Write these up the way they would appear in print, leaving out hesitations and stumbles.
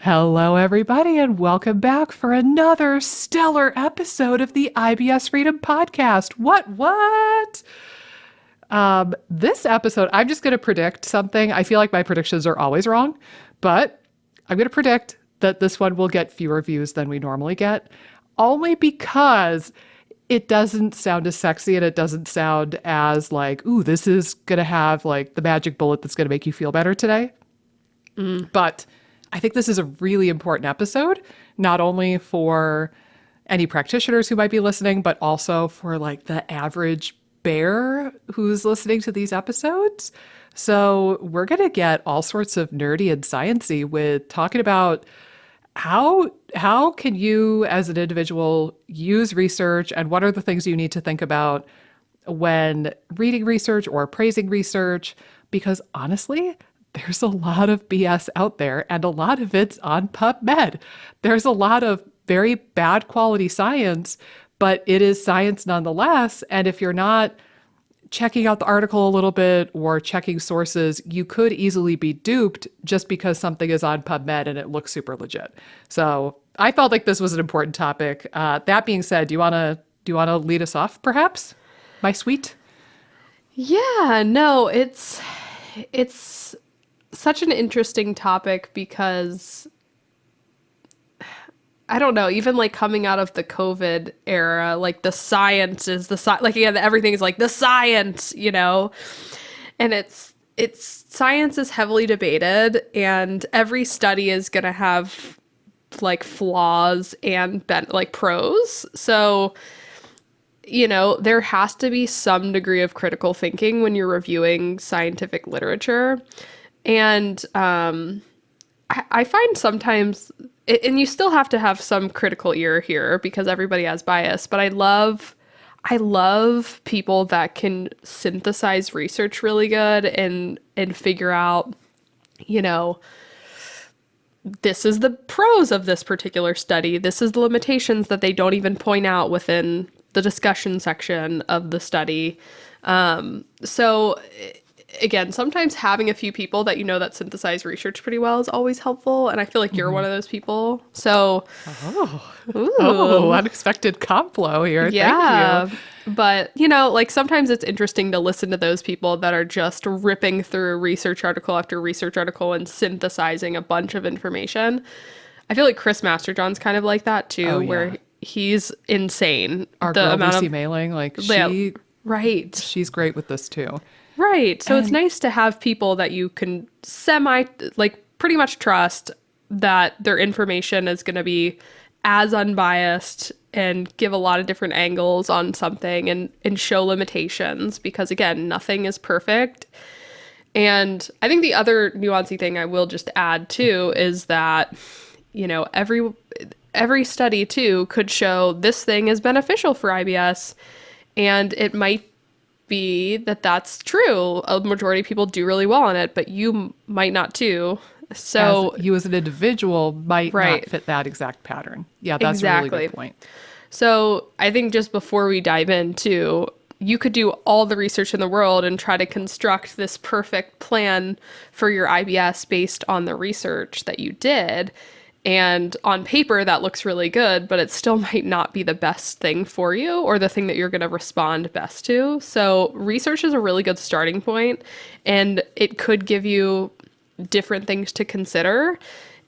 Hello, everybody, and welcome back for another stellar episode of the IBS Freedom Podcast. What? This episode, I'm just going to predict something. I feel like my predictions are always wrong, but I'm going to predict that this one will get fewer views than we normally get, only because it doesn't sound as sexy and it doesn't sound as like, ooh, this is going to have like the magic bullet that's going to make you feel better today. But I think this is a really important episode, not only for any practitioners who might be listening, but also for like the average bear who's listening to these episodes. So we're going to get all sorts of nerdy and sciencey with talking about how can you as an individual use research and what are the things you need to think about when reading research or praising research, because honestly, there's a lot of BS out there and a lot of it's on PubMed. There's a lot of very bad quality science, but it is science nonetheless. And if you're not checking out the article a little bit or checking sources, you could easily be duped just because something is on PubMed and it looks super legit. So I felt like this was an important topic. That being said, do you wanna lead us off, perhaps, my sweet? Yeah, no, it's such an interesting topic because I don't know, even like coming out of the COVID era, like the science is like again, everything is like the science. And it's science is heavily debated and every study is going to have like flaws and like pros. So there has to be some degree of critical thinking when you're reviewing scientific literature. And I find sometimes, and you still have to have some critical ear here because everybody has bias, but I love people that can synthesize research really good and figure out, you know, this is the pros of this particular study. This is the limitations that they don't even point out within the discussion section of the study. So again, sometimes having a few people that that synthesize research pretty well is always helpful. And I feel like you're one of those people. So, Oh, ooh, unexpected comp flow here. Thank you. yeah. But, like sometimes it's interesting to listen to those people that are just ripping through research article after research article and synthesizing a bunch of information. I feel like Chris Masterjohn's kind of like that too, Oh, yeah. where he's insane. Our The girl amount Lucy of, Mailing, like yeah, right. she's great with this too. Right. So it's And nice to have people that you can like pretty much trust that their information is going to be as unbiased and give a lot of different angles on something and show limitations because again, nothing is perfect. And I think the other nuancy thing I will just add too is that, every study too could show this thing is beneficial for IBS and it might be that that's true. A majority of people do really well on it, but you might not too. as So, you as an individual might not right, fit that exact pattern. Yeah, that's a really exactly. good point. So I think just before we dive into, you could do all the research in the world and try to construct this perfect plan for your IBS based on the research that you did. And on paper, that looks really good, but it still might not be the best thing for you or the thing that you're going to respond best to. So, research is a really good starting point, and it could give you different things to consider.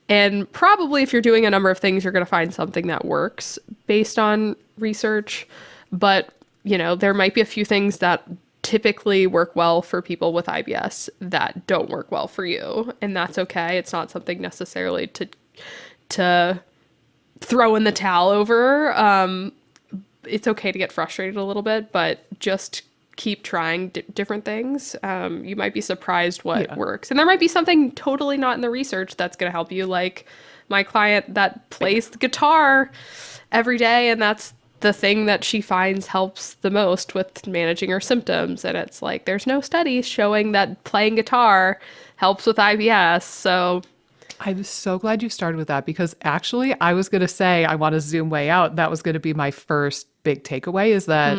And probably, if you're doing a number of things, you're going to find something that works based on research. But, there might be a few things that typically work well for people with IBS that don't work well for you. And that's okay. It's not something necessarily to throw in the towel over. It's okay to get frustrated a little bit, but just keep trying different things. You might be surprised what works. And there might be something totally not in the research that's going to help you. Like my client that plays the guitar every day, and that's the thing that she finds helps the most with managing her symptoms. And it's like, there's no studies showing that playing guitar helps with IBS. So I'm so glad you started with that because actually I was going to say I want to zoom way out. That was going to be my first big takeaway is that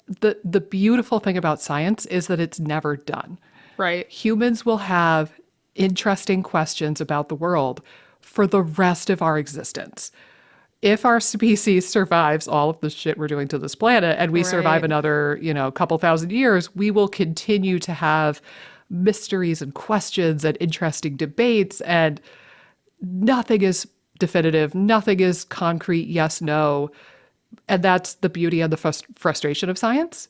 the beautiful thing about science is that it's never done. right. Humans will have interesting questions about the world for the rest of our existence. If our species survives all of the shit we're doing to this planet and we survive Right. another, couple thousand years, we will continue to have mysteries and questions and interesting debates, and nothing is definitive, nothing is concrete, yes, no. And that's the beauty and the frustration of science.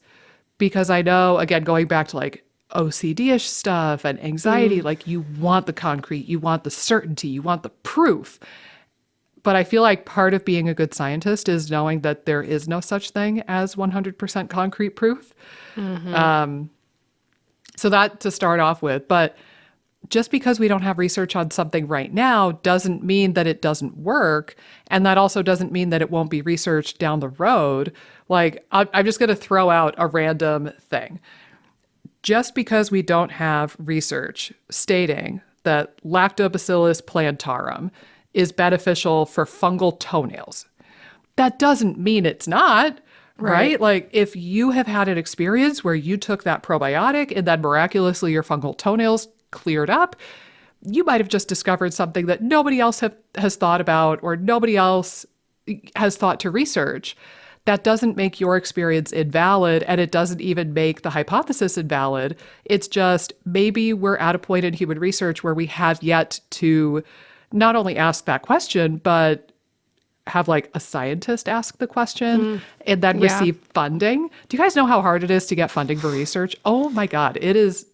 Because I know, again, going back to like OCD-ish stuff and anxiety, like you want the concrete, you want the certainty, you want the proof. But I feel like part of being a good scientist is knowing that there is no such thing as 100% concrete proof. So that to start off with. But just because we don't have research on something right now doesn't mean that it doesn't work. And that also doesn't mean that it won't be researched down the road. Like, I'm just going to throw out a random thing. Just because we don't have research stating that Lactobacillus plantarum is beneficial for fungal toenails, that doesn't mean it's not. Right? Like if you have had an experience where you took that probiotic and then miraculously your fungal toenails cleared up, you might have just discovered something that nobody else has thought about or nobody else has thought to research. That doesn't make your experience invalid, and it doesn't even make the hypothesis invalid. It's just maybe we're at a point in human research where we have yet to not only ask that question, but have like a scientist ask the question and then receive funding. Do you guys know how hard it is to get funding for research? Oh my God, it is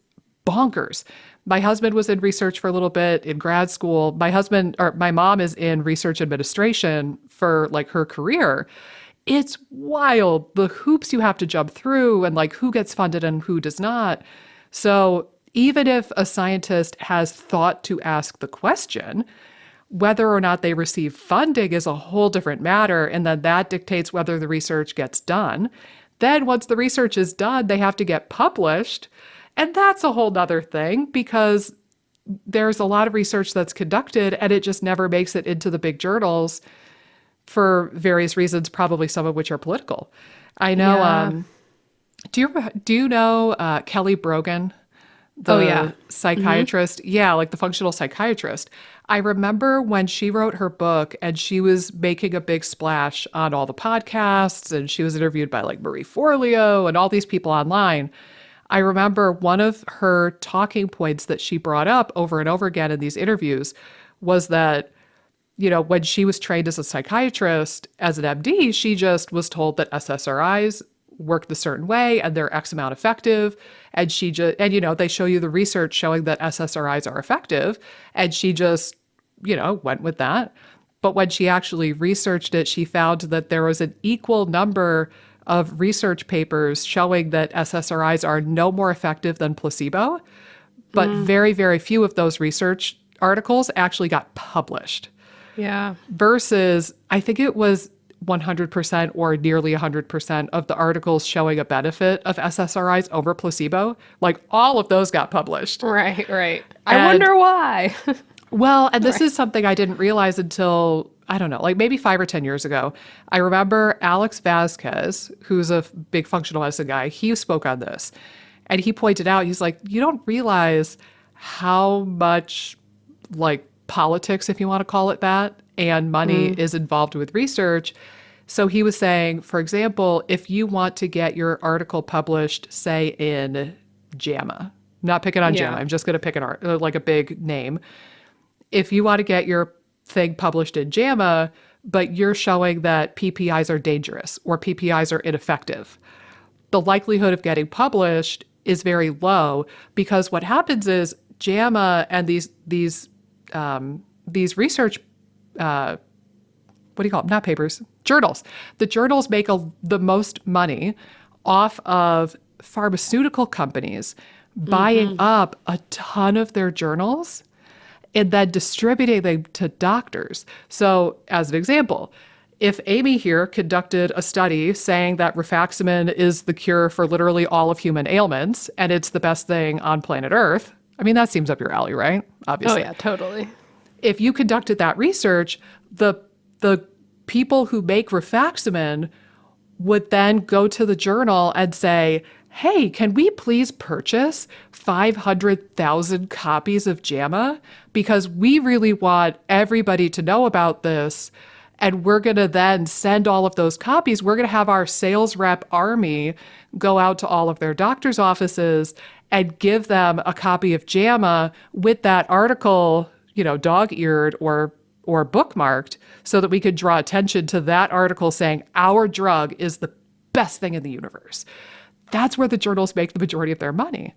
bonkers. My husband was in research for a little bit in grad school. My mom is in research administration for like her career. It's wild, the hoops you have to jump through and like who gets funded and who does not. So even if a scientist has thought to ask the question, whether or not they receive funding is a whole different matter, and then that dictates whether the research gets done. Then once the research is done, they have to get published, and that's a whole nother thing because there's a lot of research that's conducted and it just never makes it into the big journals for various reasons, probably some of which are political. I know, do you know Kelly Brogan? The psychiatrist. Yeah, like the functional psychiatrist. I remember when she wrote her book and she was making a big splash on all the podcasts and she was interviewed by like Marie Forleo and all these people online. I remember one of her talking points that she brought up over and over again in these interviews was that, when she was trained as a psychiatrist, as an MD, she just was told that SSRIs work the certain way and they're X amount effective. And they show you the research showing that SSRIs are effective. And she just, went with that. But when she actually researched it, she found that there was an equal number of research papers showing that SSRIs are no more effective than placebo. But very, very few of those research articles actually got published. Yeah. Versus, I think it was 100% or nearly 100% of the articles showing a benefit of SSRIs over placebo, like all of those got published. Right. I wonder why. Well, and this is something I didn't realize until, I don't know, like maybe 5 or 10 years ago. I remember Alex Vasquez, who's a big functional medicine guy, he spoke on this. And he pointed out, he's like, you don't realize how much like politics, if you want to call it that, and money is involved with research. So he was saying, for example, if you want to get your article published, say in JAMA, not picking on JAMA, I'm just going to pick like a big name. If you want to get your thing published in JAMA, but you're showing that PPIs are dangerous or PPIs are ineffective, the likelihood of getting published is very low because what happens is JAMA and these research, what do you call them? Not papers, journals. The journals make the most money off of pharmaceutical companies buying up a ton of their journals and then distributing them to doctors. So as an example, if Amy here conducted a study saying that rifaximin is the cure for literally all of human ailments and it's the best thing on planet Earth, I mean, that seems up your alley, right? Obviously. Oh, yeah, totally. If you conducted that research, the people who make rifaximin would then go to the journal and say, hey, can we please purchase 500,000 copies of JAMA? Because we really want everybody to know about this. And we're going to then send all of those copies. We're going to have our sales rep army go out to all of their doctor's offices and give them a copy of JAMA with that article, dog-eared or bookmarked, so that we could draw attention to that article saying our drug is the best thing in the universe. That's where the journals make the majority of their money.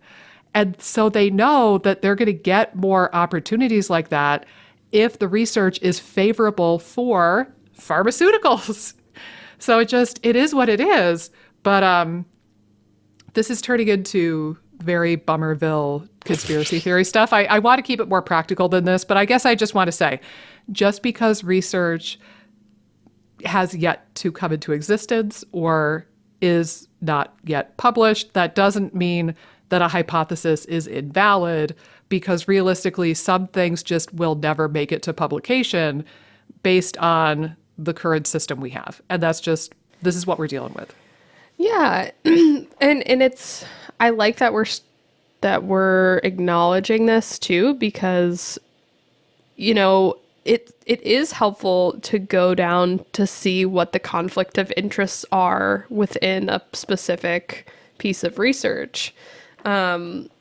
And so they know that they're going to get more opportunities like that if the research is favorable for pharmaceuticals. So it is what it is. But this is turning into very Bummerville conspiracy theory stuff. I want to keep it more practical than this, but I guess I just want to say, just because research has yet to come into existence or is not yet published, that doesn't mean that a hypothesis is invalid, because realistically, some things just will never make it to publication based on the current system we have. And this is what we're dealing with. Yeah. And I like that we're acknowledging this too, because, it is helpful to go down to see what the conflict of interests are within a specific piece of research, and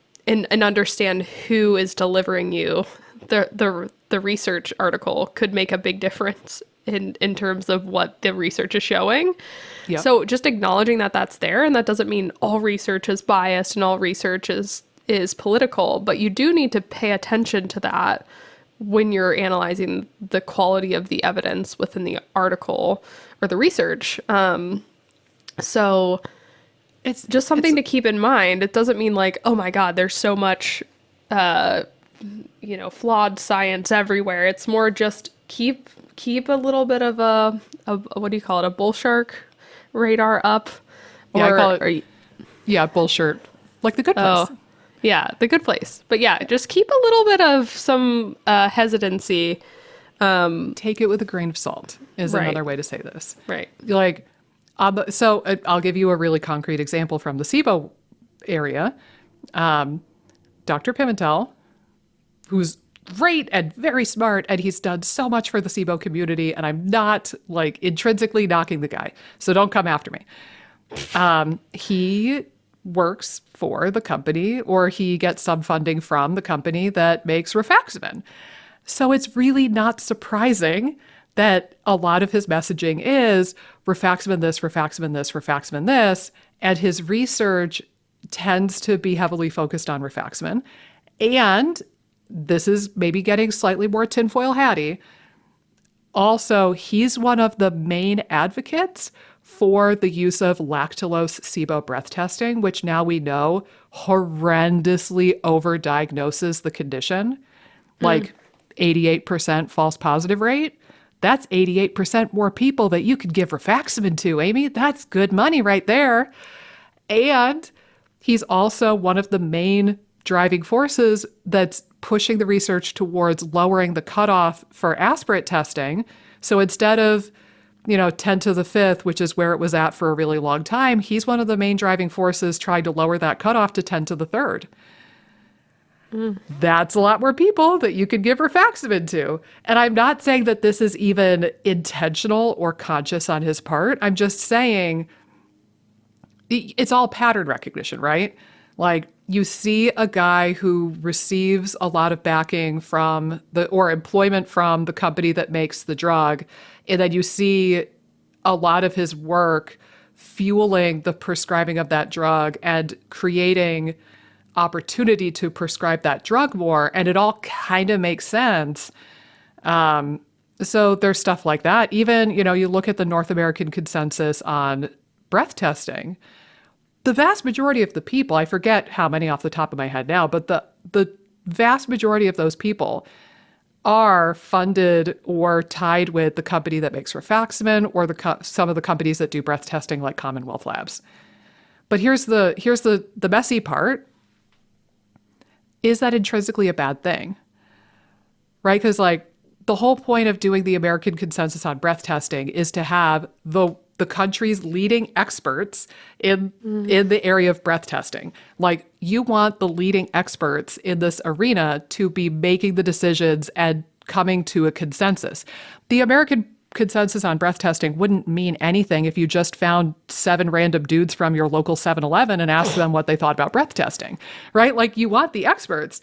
understand who is delivering you. The research article could make a big difference in terms of what the research is showing. Yep. So just acknowledging that that's there, and that doesn't mean all research is biased and all research is political, but you do need to pay attention to that when you're analyzing the quality of the evidence within the article or the research. So it's just something to keep in mind. It doesn't mean like, oh my God, there's so much, flawed science everywhere. It's more just keep a little bit of a what do you call it? A bull shark radar up. Yeah, I call it, bull shirt. Like The Good Place. Oh, yeah, The Good Place. But yeah, just keep a little bit of some hesitancy. Take it with a grain of salt is another way to say this. Right. Like, so I'll give you a really concrete example from the SIBO area. Dr. Pimentel, who's great and very smart, and he's done so much for the SIBO community, and I'm not like intrinsically knocking the guy, so don't come after me. He works for the company, or he gets some funding from the company that makes rifaximin. So it's really not surprising that a lot of his messaging is rifaximin this, rifaximin this, rifaximin this, and his research tends to be heavily focused on rifaximin. And this is maybe getting slightly more tinfoil hatty. Also, he's one of the main advocates for the use of lactulose SIBO breath testing, which now we know horrendously overdiagnoses the condition. Like 88% false positive rate. That's 88% more people that you could give rifaximin to, Amy. That's good money right there. And he's also one of the main driving forces that's pushing the research towards lowering the cutoff for aspirate testing. So instead of, 10 to the fifth, which is where it was at for a really long time, he's one of the main driving forces trying to lower that cutoff to 10 to the third. That's a lot more people that you could give rifaximin to. And I'm not saying that this is even intentional or conscious on his part. I'm just saying it's all pattern recognition, right? Like, you see a guy who receives a lot of backing from or employment from the company that makes the drug, and then you see a lot of his work fueling the prescribing of that drug and creating opportunity to prescribe that drug more, and it all kind of makes sense. So there's stuff like that. Even, you look at the North American consensus on breath testing. The vast majority of the people, I forget how many off the top of my head now, but the vast majority of those people are funded or tied with the company that makes rifaximin or some of the companies that do breath testing like Commonwealth Labs. But here's the messy part. Is that intrinsically a bad thing? Right? Because the whole point of doing the American consensus on breath testing is to have the the country's leading experts in the area of breath testing. Like, you want the leading experts in this arena to be making the decisions and coming to a consensus. The American consensus on breath testing wouldn't mean anything if you just found 7 random dudes from your local 7-Eleven and asked them what they thought about breath testing, right? Like, you want the experts.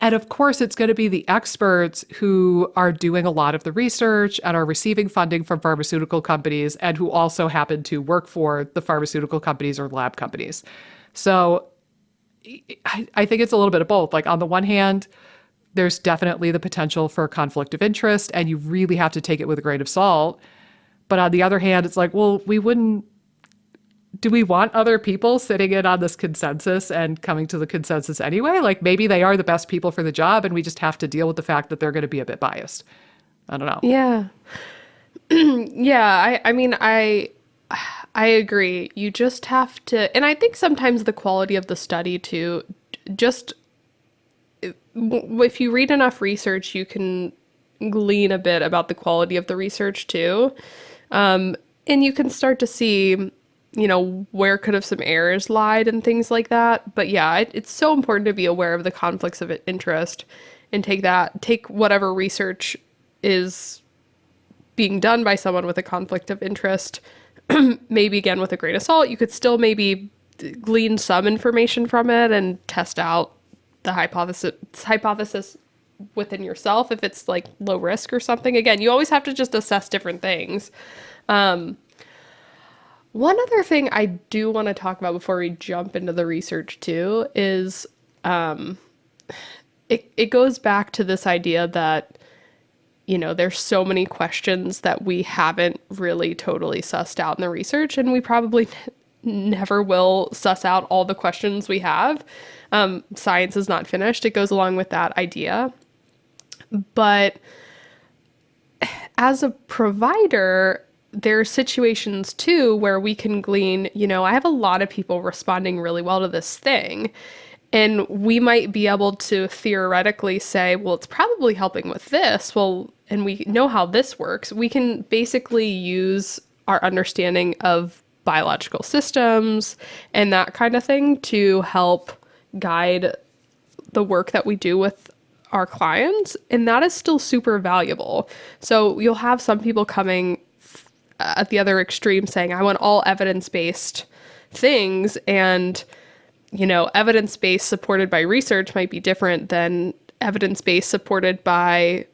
And of course, it's going to be the experts who are doing a lot of the research and are receiving funding from pharmaceutical companies and who also happen to work for the pharmaceutical companies or lab companies. So I think it's a little bit of both. Like, on the one hand, there's definitely the potential for conflict of interest, and you really have to take it with a grain of salt. But on the other hand, it's like, well, do we want other people sitting in on this consensus and coming to the consensus anyway? Like, maybe they are the best people for the job, and we just have to deal with the fact that they're going to be a bit biased. I don't know. Yeah. Yeah. I mean, I agree. You just have to, and I think sometimes the quality of the study too, just if you read enough research, you can glean a bit about the quality of the research too. And you can start to see, where could have some errors lied and things like that. But yeah, it's so important to be aware of the conflicts of interest and take whatever research is being done by someone with a conflict of interest, maybe again with a grain of salt. You could still maybe glean some information from it and test out the hypothesis within yourself if it's like low risk or something. Again, you always have to just assess different things. One other thing I do want to talk about before we jump into the research too is it goes back to this idea that, there's so many questions that we haven't really totally sussed out in the research, and we probably never will suss out all the questions we have. Science is not finished. It goes along with that idea. But as a provider, there are situations too where we can glean, I have a lot of people responding really well to this thing. And we might be able to theoretically say, well, it's probably helping with this. Well, and we know how this works. We can basically use our understanding of biological systems and that kind of thing to help guide the work that we do with our clients. And that is still super valuable. So you'll have some people coming at the other extreme saying, I want all evidence-based things. And, evidence-based supported by research might be different than evidence-based supported by,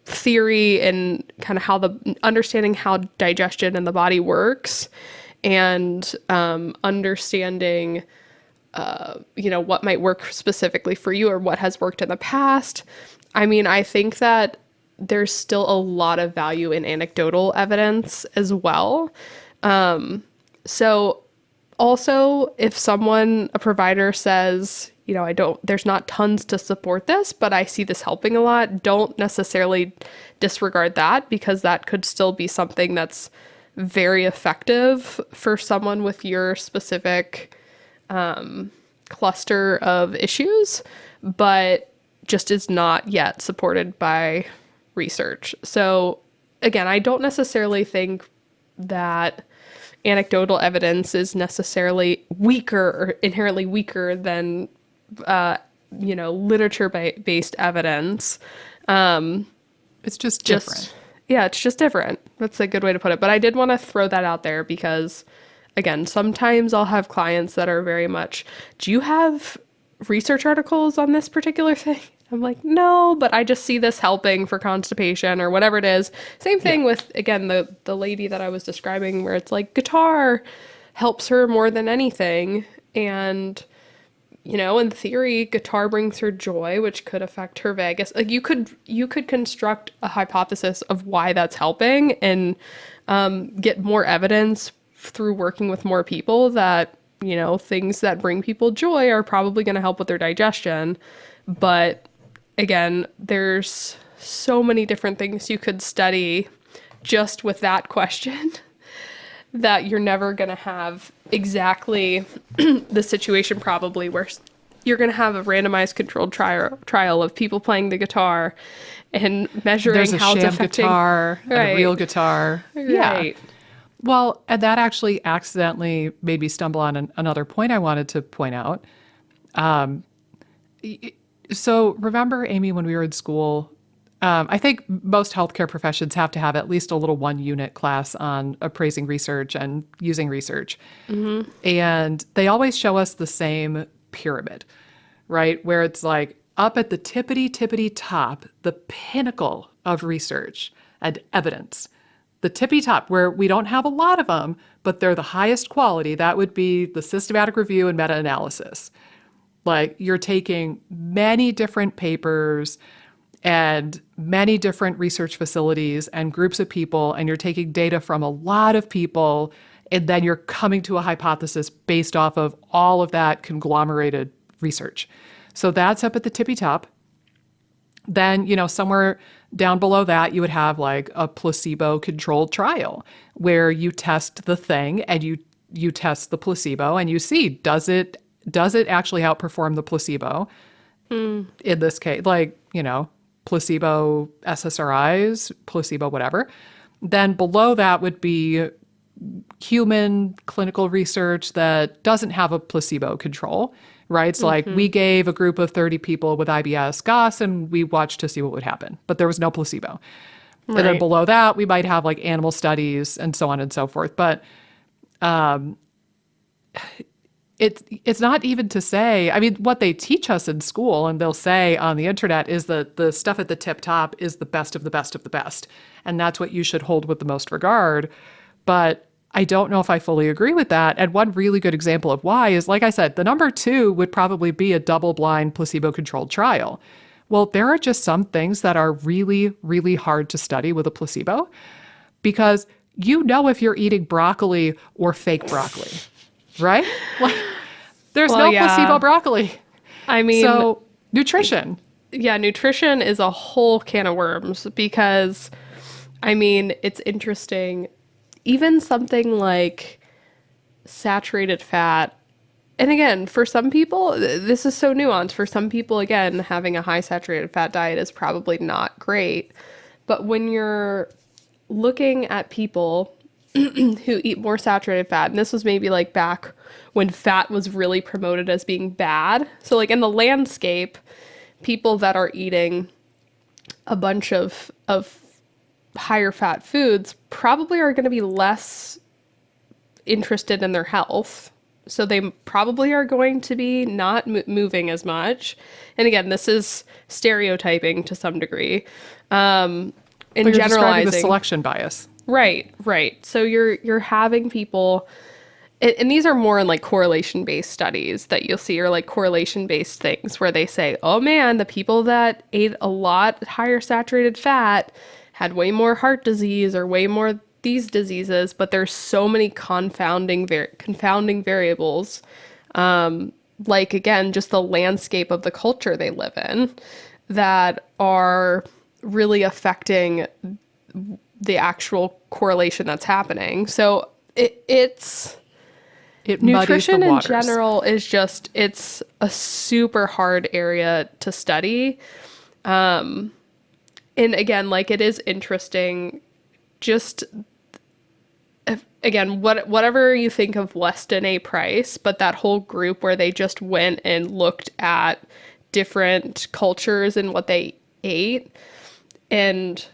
theory and kind of understanding how digestion in the body works and understanding, what might work specifically for you or what has worked in the past. I mean, I think that there's still a lot of value in anecdotal evidence as well. So also, if a provider says, there's not tons to support this, but I see this helping a lot, don't necessarily disregard that, because that could still be something that's very effective for someone with your specific cluster of issues, but just is not yet supported by research. So again, I don't necessarily think that anecdotal evidence is necessarily weaker or inherently weaker than, literature-based evidence. It's just different. Yeah, it's just different. That's a good way to put it. But I did want to throw that out there because, again, sometimes I'll have clients that are very much, do you have research articles on this particular thing? I'm like, no, but I just see this helping for constipation or whatever it is. Same thing with, again, the lady that I was describing where it's like guitar helps her more than anything. And, in theory, guitar brings her joy, which could affect her vagus. Like you could construct a hypothesis of why that's helping and get more evidence through working with more people that, things that bring people joy are probably going to help with their digestion. But again, there's so many different things you could study just with that question that you're never going to have exactly the situation probably where you're going to have a randomized controlled trial of people playing the guitar and measuring There's a how it's sham affecting guitar and a real guitar. Right. Well, and that actually accidentally made me stumble on another point I wanted to point out. So remember, Amy, when we were in school, I think most healthcare professions have to have at least a little 1 unit class on appraising research and using research. And they always show us the same pyramid, right? Where it's like up at the tippity top, the pinnacle of research and evidence. The tippy top, where we don't have a lot of them, but they're the highest quality. That would be the systematic review and meta analysis. Like you're taking many different papers and many different research facilities and groups of people, and you're taking data from a lot of people, and then you're coming to a hypothesis based off of all of that conglomerated research. So that's up at the tippy top. Then, somewhere down below that, you would have like a placebo controlled trial where you test the thing and you test the placebo and you see, does it actually outperform the placebo? In this case, like, placebo SSRIs, placebo whatever. Then below that would be human clinical research that doesn't have a placebo control, right? It's like we gave a group of 30 people with IBS GOS and we watched to see what would happen, but there was no placebo. Right. And then below that, we might have like animal studies and so on and so forth. But it's not even to say, I mean, what they teach us in school and they'll say on the internet is that the stuff at the tip top is the best of the best of the best. And that's what you should hold with the most regard. But I don't know if I fully agree with that. And one really good example of why is, like I said, the number 2 would probably be a double-blind placebo-controlled trial. Well, there are just some things that are really, really hard to study with a placebo because if you're eating broccoli or fake broccoli, right? Like, there's no placebo broccoli. I mean, so nutrition. Yeah, nutrition is a whole can of worms because, I mean, it's interesting. Even something like saturated fat, and again, for some people, this is so nuanced. For some people, again, having a high saturated fat diet is probably not great. But when you're looking at people who eat more saturated fat, and this was maybe like back when fat was really promoted as being bad. So like in the landscape, people that are eating a bunch of higher fat foods probably are going to be less interested in their health. So they probably are going to be not moving as much. And again, this is stereotyping to some degree. In generalizing the selection bias. Right. So you're having people, and these are more in like correlation-based studies that you'll see, or like correlation-based things where they say, oh man, the people that ate a lot higher saturated fat had way more heart disease or way more these diseases, but there's so many confounding variables, like again, just the landscape of the culture they live in that are really affecting the actual correlation that's happening. So nutrition in general is just, it's a super hard area to study. And again, like it is interesting, just again, whatever you think of Weston A. Price, but that whole group where they just went and looked at different cultures and what they ate. And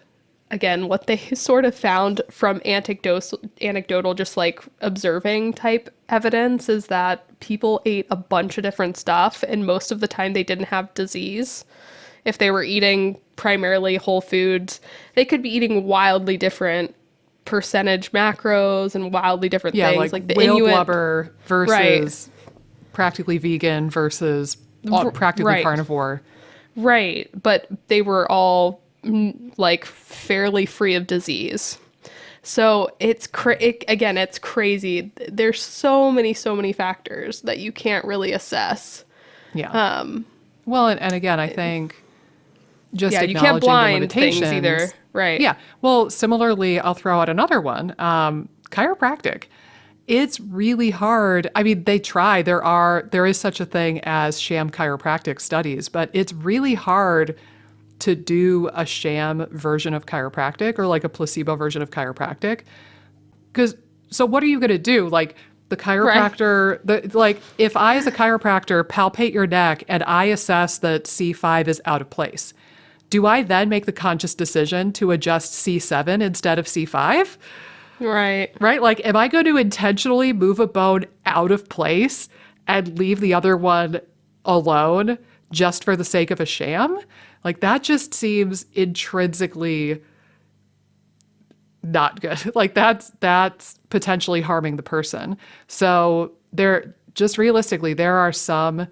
again, what they sort of found from anecdotal, just like observing type evidence is that people ate a bunch of different stuff, and most of the time they didn't have disease. If they were eating primarily whole foods, they could be eating wildly different percentage macros and wildly different things. Like the whale Inuit blubber versus practically vegan versus practically carnivore. Right. But they were all like fairly free of disease. So it's it's crazy. There's so many factors that you can't really assess. Yeah. Well, and again, I think just you can't acknowledging the blind limitations. things either. Right. Yeah. Well, similarly, I'll throw out another one. Chiropractic. It's really hard. I mean, they try. There is such a thing as sham chiropractic studies, but it's really hard to do a sham version of chiropractic or like a placebo version of chiropractic. Because So what are you going to do? Like the Right. chiropractor, like if I as a chiropractor palpate your neck and I assess that C5 is out of place, do I then make the conscious decision to adjust C7 instead of C5? Right. Right? Like, am I going to intentionally move a bone out of place and leave the other one alone just for the sake of a sham? Like, that just seems intrinsically not good. Like, that's potentially harming the person. So there, just realistically, there are some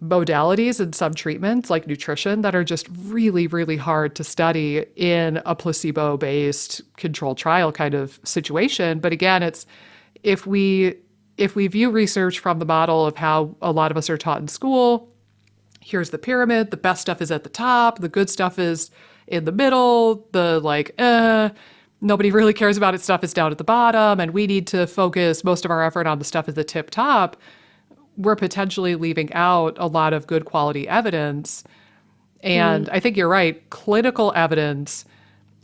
modalities and some treatments like nutrition that are just really, really hard to study in a placebo-based controlled trial kind of situation. But again, it's if we view research from the model of how a lot of us are taught in school, here's the pyramid, the best stuff is at the top, the good stuff is in the middle, the like nobody really cares about it stuff is down at the bottom, and we need to focus most of our effort on the stuff at the tip top, we're potentially leaving out a lot of good quality evidence. And I think you're right. Clinical evidence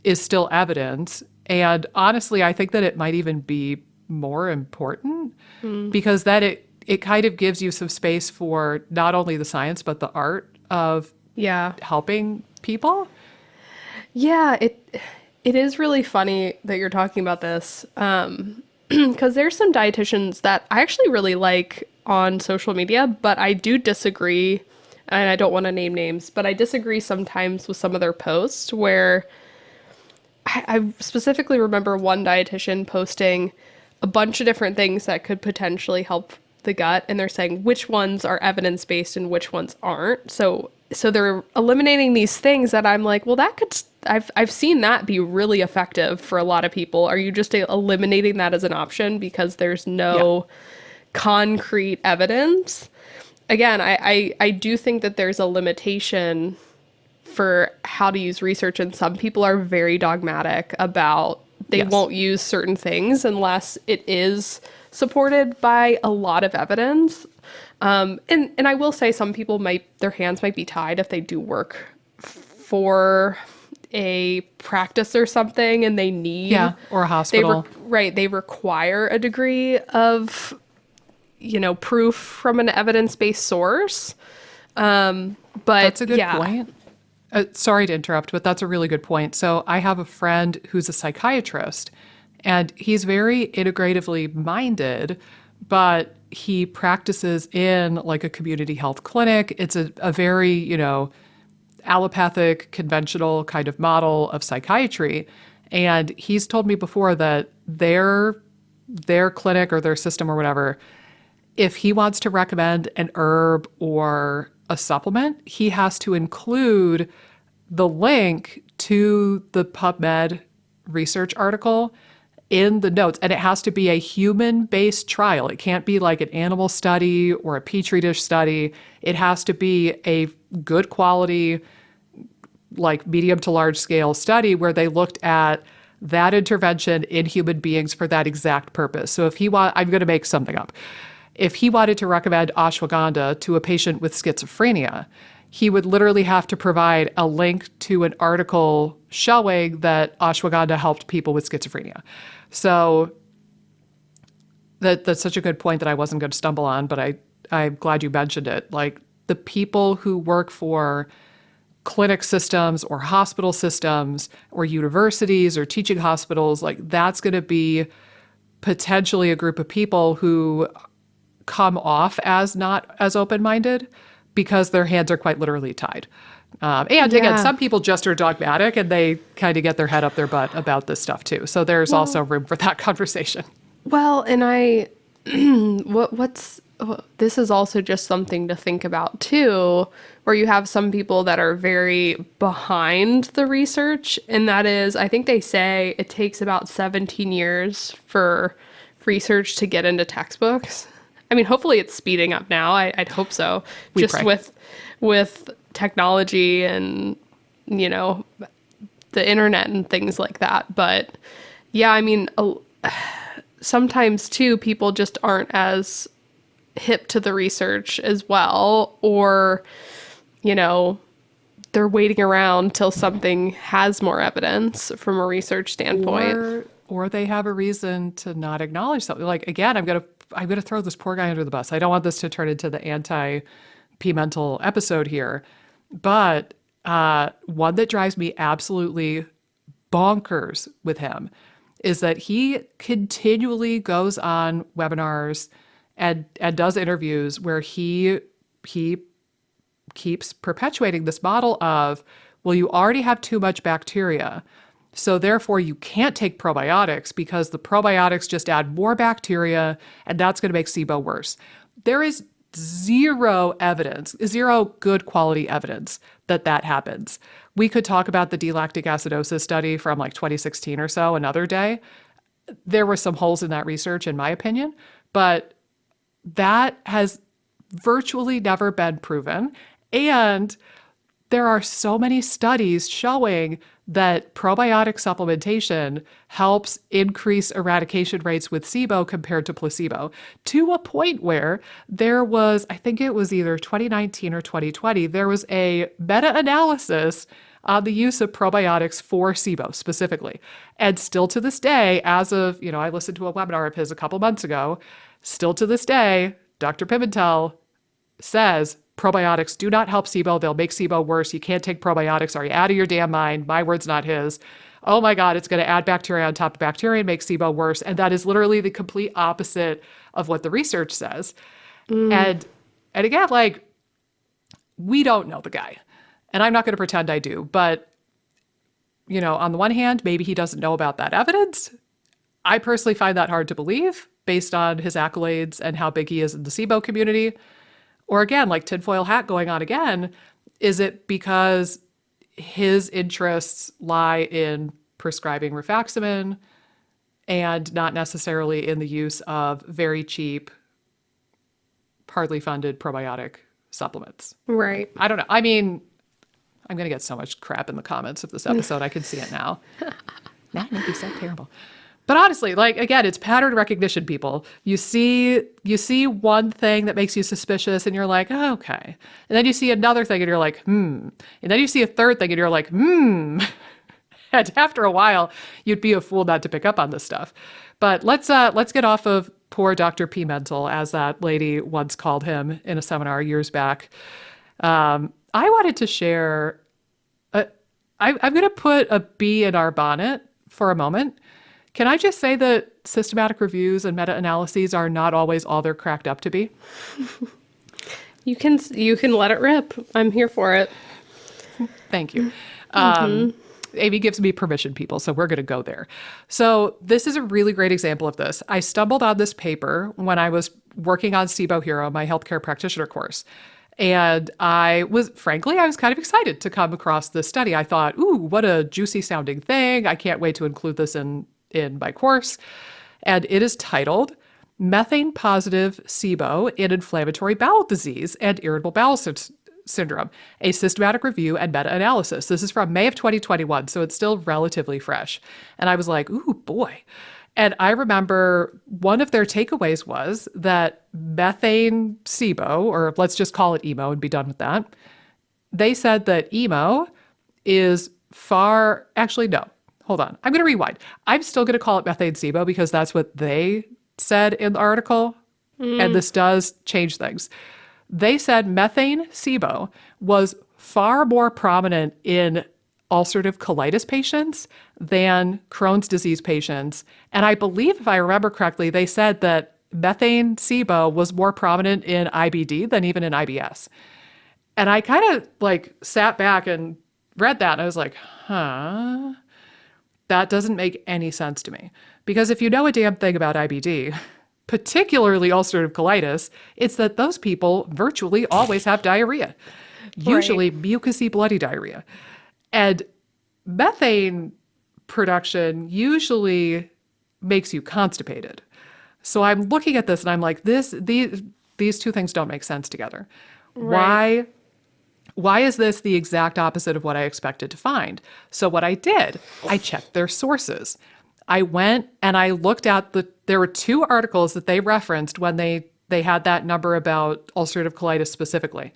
is still evidence. And honestly, I think that it might even be more important Mm. because then it kind of gives you some space for not only the science, but the art of Yeah. helping people. Yeah, it is really funny that you're talking about this. Because there's some dietitians that I actually really like on social media, but I do disagree, and I don't want to name names, but I disagree sometimes with some of their posts where I specifically remember one dietitian posting a bunch of different things that could potentially help the gut, and they're saying which ones are evidence-based and which ones aren't. So they're eliminating these things that I'm like, well, that could I've seen that be really effective for a lot of people. Are you just eliminating that as an option because there's Yeah. no concrete evidence? Again, I do think that there's a limitation for how to use research, and some people are very dogmatic about they Yes. won't use certain things unless it is supported by a lot of evidence. And I will say some people might their hands might be tied if they do work for a practice or something and they need Yeah. Or a hospital. right, they require a degree of proof from an evidence-based source. But That's a good yeah. point. Sorry to interrupt, but that's a really good point. So I have a friend who's a psychiatrist, and he's very integratively minded, but he practices in like a community health clinic. It's a very, allopathic, conventional kind of model of psychiatry. And he's told me before that their clinic or their system or whatever, if he wants to recommend an herb or a supplement, he has to include the link to the PubMed research article in the notes. And it has to be a human based trial. It can't be like an animal study or a petri dish study. It has to be a good quality, like medium to large scale study where they looked at that intervention in human beings for that exact purpose. So I'm going to make something up. If he wanted to recommend ashwagandha to a patient with schizophrenia, he would literally have to provide a link to an article showing that ashwagandha helped people with schizophrenia. So that's such a good point that I wasn't going to stumble on, but I'm glad you mentioned it. Like the people who work for clinic systems or hospital systems or universities or teaching hospitals, like that's going to be potentially a group of people who come off as not as open-minded because their hands are quite literally tied. And again, Yeah. some people just are dogmatic and they kind of get their head up their butt about this stuff too. So there's also Well, room for that conversation. well, and what's this is also just something to think about too, where you have some people that are very behind the research, and that is, I think they say it takes about 17 years for research to get into textbooks. I mean, hopefully it's speeding up now. I'd hope so. We Just pray. with technology and the internet and things like that. But yeah, I mean, sometimes too, people just aren't as hip to the research as well, or you know, they're waiting around till something has more evidence from a research standpoint. Or or they have a reason to not acknowledge something. Like, again, I'm gonna throw this poor guy under the bus. I don't want this to turn into the anti-Pimentel episode here, but one that drives me absolutely bonkers with him is that he continually goes on webinars and does interviews where he keeps perpetuating this model of, well, you already have too much bacteria, so therefore you can't take probiotics because the probiotics just add more bacteria and that's going to make SIBO worse. There is zero evidence, zero good quality evidence that that happens. We could talk about the D-lactic acidosis study from like 2016 or so another day. There were some holes in that research, in my opinion, but that has virtually never been proven. And there are so many studies showing that probiotic supplementation helps increase eradication rates with SIBO compared to placebo, to a point where there was, I think it was either 2019 or 2020, there was a meta-analysis on the use of probiotics for SIBO specifically. And still to this day, as of, I listened to a webinar of his a couple months ago, still to this day, Dr. Pimentel says probiotics do not help SIBO. They'll make SIBO worse. You can't take probiotics. Are you out of your damn mind? My words, not his. Oh my God, it's going to add bacteria on top of bacteria and make SIBO worse. And that is literally the complete opposite of what the research says. And again, like, we don't know the guy. And I'm not going to pretend I do. But, on the one hand, maybe he doesn't know about that evidence. I personally find that hard to believe based on his accolades and how big he is in the SIBO community. Or again, like tinfoil hat going on again, is it because his interests lie in prescribing rifaximin and not necessarily in the use of very cheap, hardly funded probiotic supplements? Right. I don't know. I mean, I'm going to get so much crap in the comments of this episode. I can see it now. That would be so terrible. But honestly, like, again, it's pattern recognition, people. You see one thing that makes you suspicious and you're like, oh, okay. And then you see another thing and you're like, And then you see a third thing and you're like, And after a while, you'd be a fool not to pick up on this stuff. But let's get off of poor Dr. Pimentel, as that lady once called him in a seminar years back. I wanted to share, I'm going to put a bee in our bonnet for a moment. Can I just say that systematic reviews and meta-analyses are not always all they're cracked up to be? You can let it rip. I'm here for it. Thank you. Amy gives me permission, people, so we're going to go there. So this is a really great example of this. I stumbled on this paper when I was working on SIBO Hero, my healthcare practitioner course. And I was kind of excited to come across this study. I thought, ooh, what a juicy sounding thing. I can't wait to include this in my course. And it is titled Methane Positive SIBO in Inflammatory Bowel Disease and Irritable Bowel Syndrome, a Systematic Review and Meta-Analysis. This is from May of 2021, so it's still relatively fresh. And I was like, ooh, boy. And I remember one of their takeaways was that methane SIBO, or let's just call it EMO and be done with that. They said that EMO is actually, no. Hold on. I'm going to rewind. I'm still going to call it methane SIBO because that's what they said in the article. And this does change things. They said methane SIBO was far more prominent in ulcerative colitis patients than Crohn's disease patients. And I believe, if I remember correctly, they said that methane SIBO was more prominent in IBD than even in IBS. And I kind of like sat back and read that and I was like, huh? That doesn't make any sense to me. Because if you know a damn thing about IBD, particularly ulcerative colitis, it's that those people virtually always have diarrhea, usually mucousy bloody diarrhea. And methane production usually makes you constipated. So I'm looking at this and I'm like, these two things don't make sense together. Right. Why is this the exact opposite of what I expected to find? So what I did, I checked their sources. I went and I looked at there were two articles that they referenced when they had that number about ulcerative colitis specifically.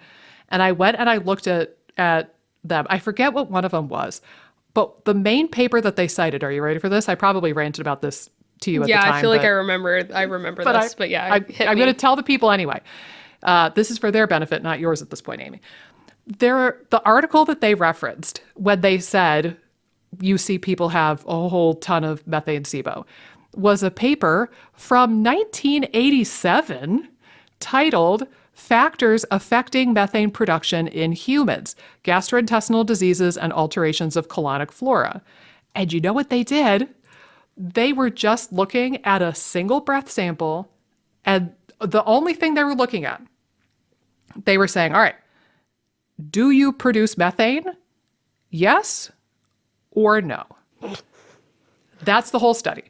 And I went and I looked at them. I forget what one of them was, But the main paper that they cited, are you ready for this? I probably ranted about this to you at the Yeah, time. I feel like I remember but this, but yeah, I'm hit going me. to tell the people anyway. This is for their benefit, not yours at this point, Amy. The article that they referenced when they said you see people have a whole ton of methane SIBO was a paper from 1987 titled Factors Affecting Methane Production in Humans, Gastrointestinal Diseases and Alterations of Colonic Flora. And you know what they did? They were just looking at a single breath sample, and the only thing they were looking at, they were saying, all right, do you produce methane? Yes or no? That's the whole study.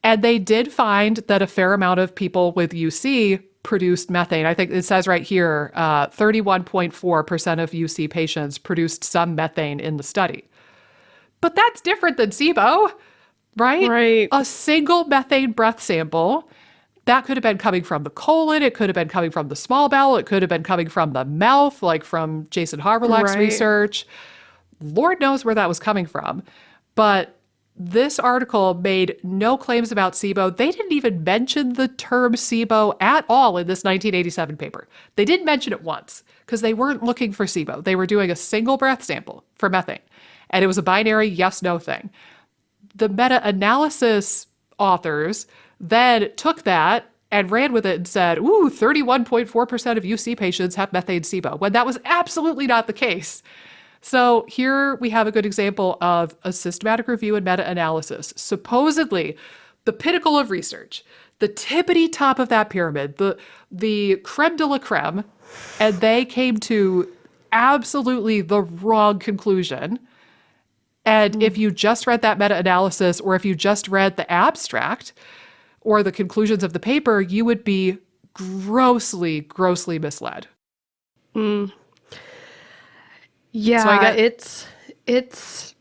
And they did find that a fair amount of people with UC produced methane. I think it says right here, 31.4% of UC patients produced some methane in the study. But that's different than SIBO, right? Right. A single methane breath sample, that could have been coming from the colon. It could have been coming from the small bowel. It could have been coming from the mouth, like from Jason Harverlack's Right. research. Lord knows where that was coming from. But this article made no claims about SIBO. They didn't even mention the term SIBO at all in this 1987 paper. They didn't mention it once because they weren't looking for SIBO. They were doing a single breath sample for methane, and it was a binary yes-no thing. The meta-analysis authors then took that and ran with it and said, ooh, 31.4% of UC patients have methane SIBO, when that was absolutely not the case. So here we have a good example of a systematic review and meta-analysis. Supposedly, the pinnacle of research, the tippity top of that pyramid, the creme de la creme, and they came to absolutely the wrong conclusion. And if you just read that meta-analysis, or if you just read the abstract or the conclusions of the paper, you would be grossly, grossly misled. Yeah, So I get it's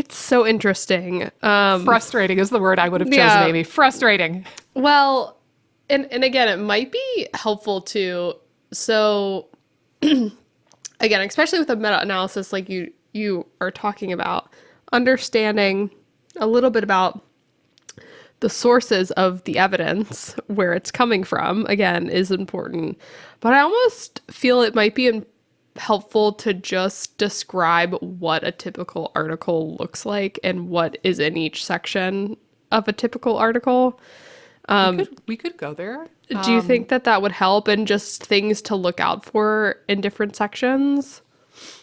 so interesting. frustrating is the word I would have chosen, Yeah. Amy. Frustrating. Well, and again, it might be helpful to, so again, especially with a meta-analysis like you are talking about, understanding a little bit about the sources of the evidence, where it's coming from, again, is important. But I almost feel it might be helpful to just describe what a typical article looks like and what is in each section of a typical article. We could go there. Do you think that would help, and just things to look out for in different sections?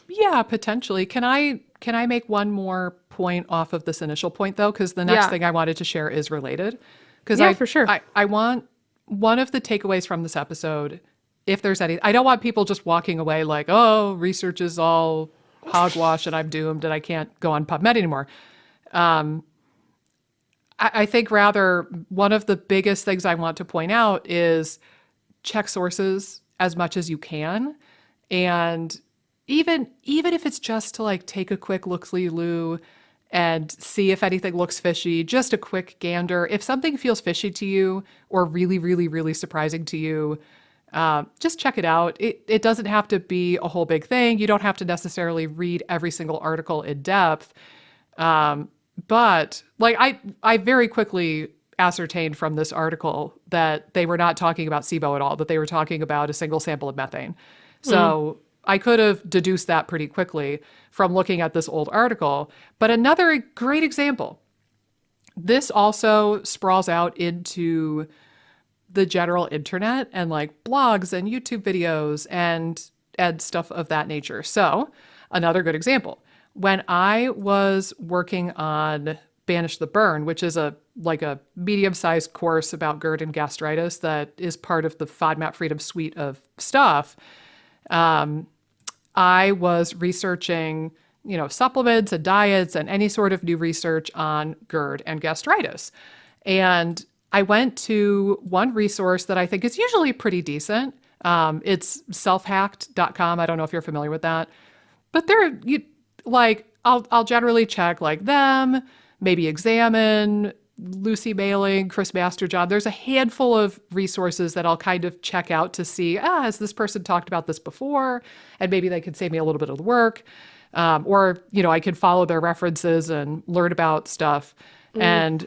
Yeah, potentially. Can I make one more point off of this initial point though? Because the next Yeah. thing I wanted to share is related. Because Yeah, for sure. I want one of the takeaways from this episode, if there's any, I don't want people just walking away like, oh, research is all hogwash and I'm doomed and I can't go on PubMed anymore. I think rather one of the biggest things I want to point out is check sources as much as you can. And even if it's just to like take a quick look-see-loo and see if anything looks fishy, just a quick gander. If something feels fishy to you or really, really, really surprising to you, just check it out. It doesn't have to be a whole big thing. You don't have to necessarily read every single article in depth. But like I very quickly ascertained from this article that they were not talking about SIBO at all, that they were talking about a single sample of methane. So I could have deduced that pretty quickly from looking at this old article. But another great example, this also sprawls out into the general internet and like blogs and YouTube videos and stuff of that nature. So another good example, when I was working on Banish the Burn, which is a medium-sized course about GERD and gastritis that is part of the FODMAP Freedom suite of stuff, I was researching, supplements and diets and any sort of new research on GERD and gastritis. And I went to one resource that I think is usually pretty decent. It's selfhacked.com. I don't know if you're familiar with that, but I'll generally check like them, maybe Examine, Lucy Mailing, Chris Masterjohn. There's a handful of resources that I'll kind of check out to see, has this person talked about this before? And maybe they could save me a little bit of the work. Or, I could follow their references and learn about stuff. And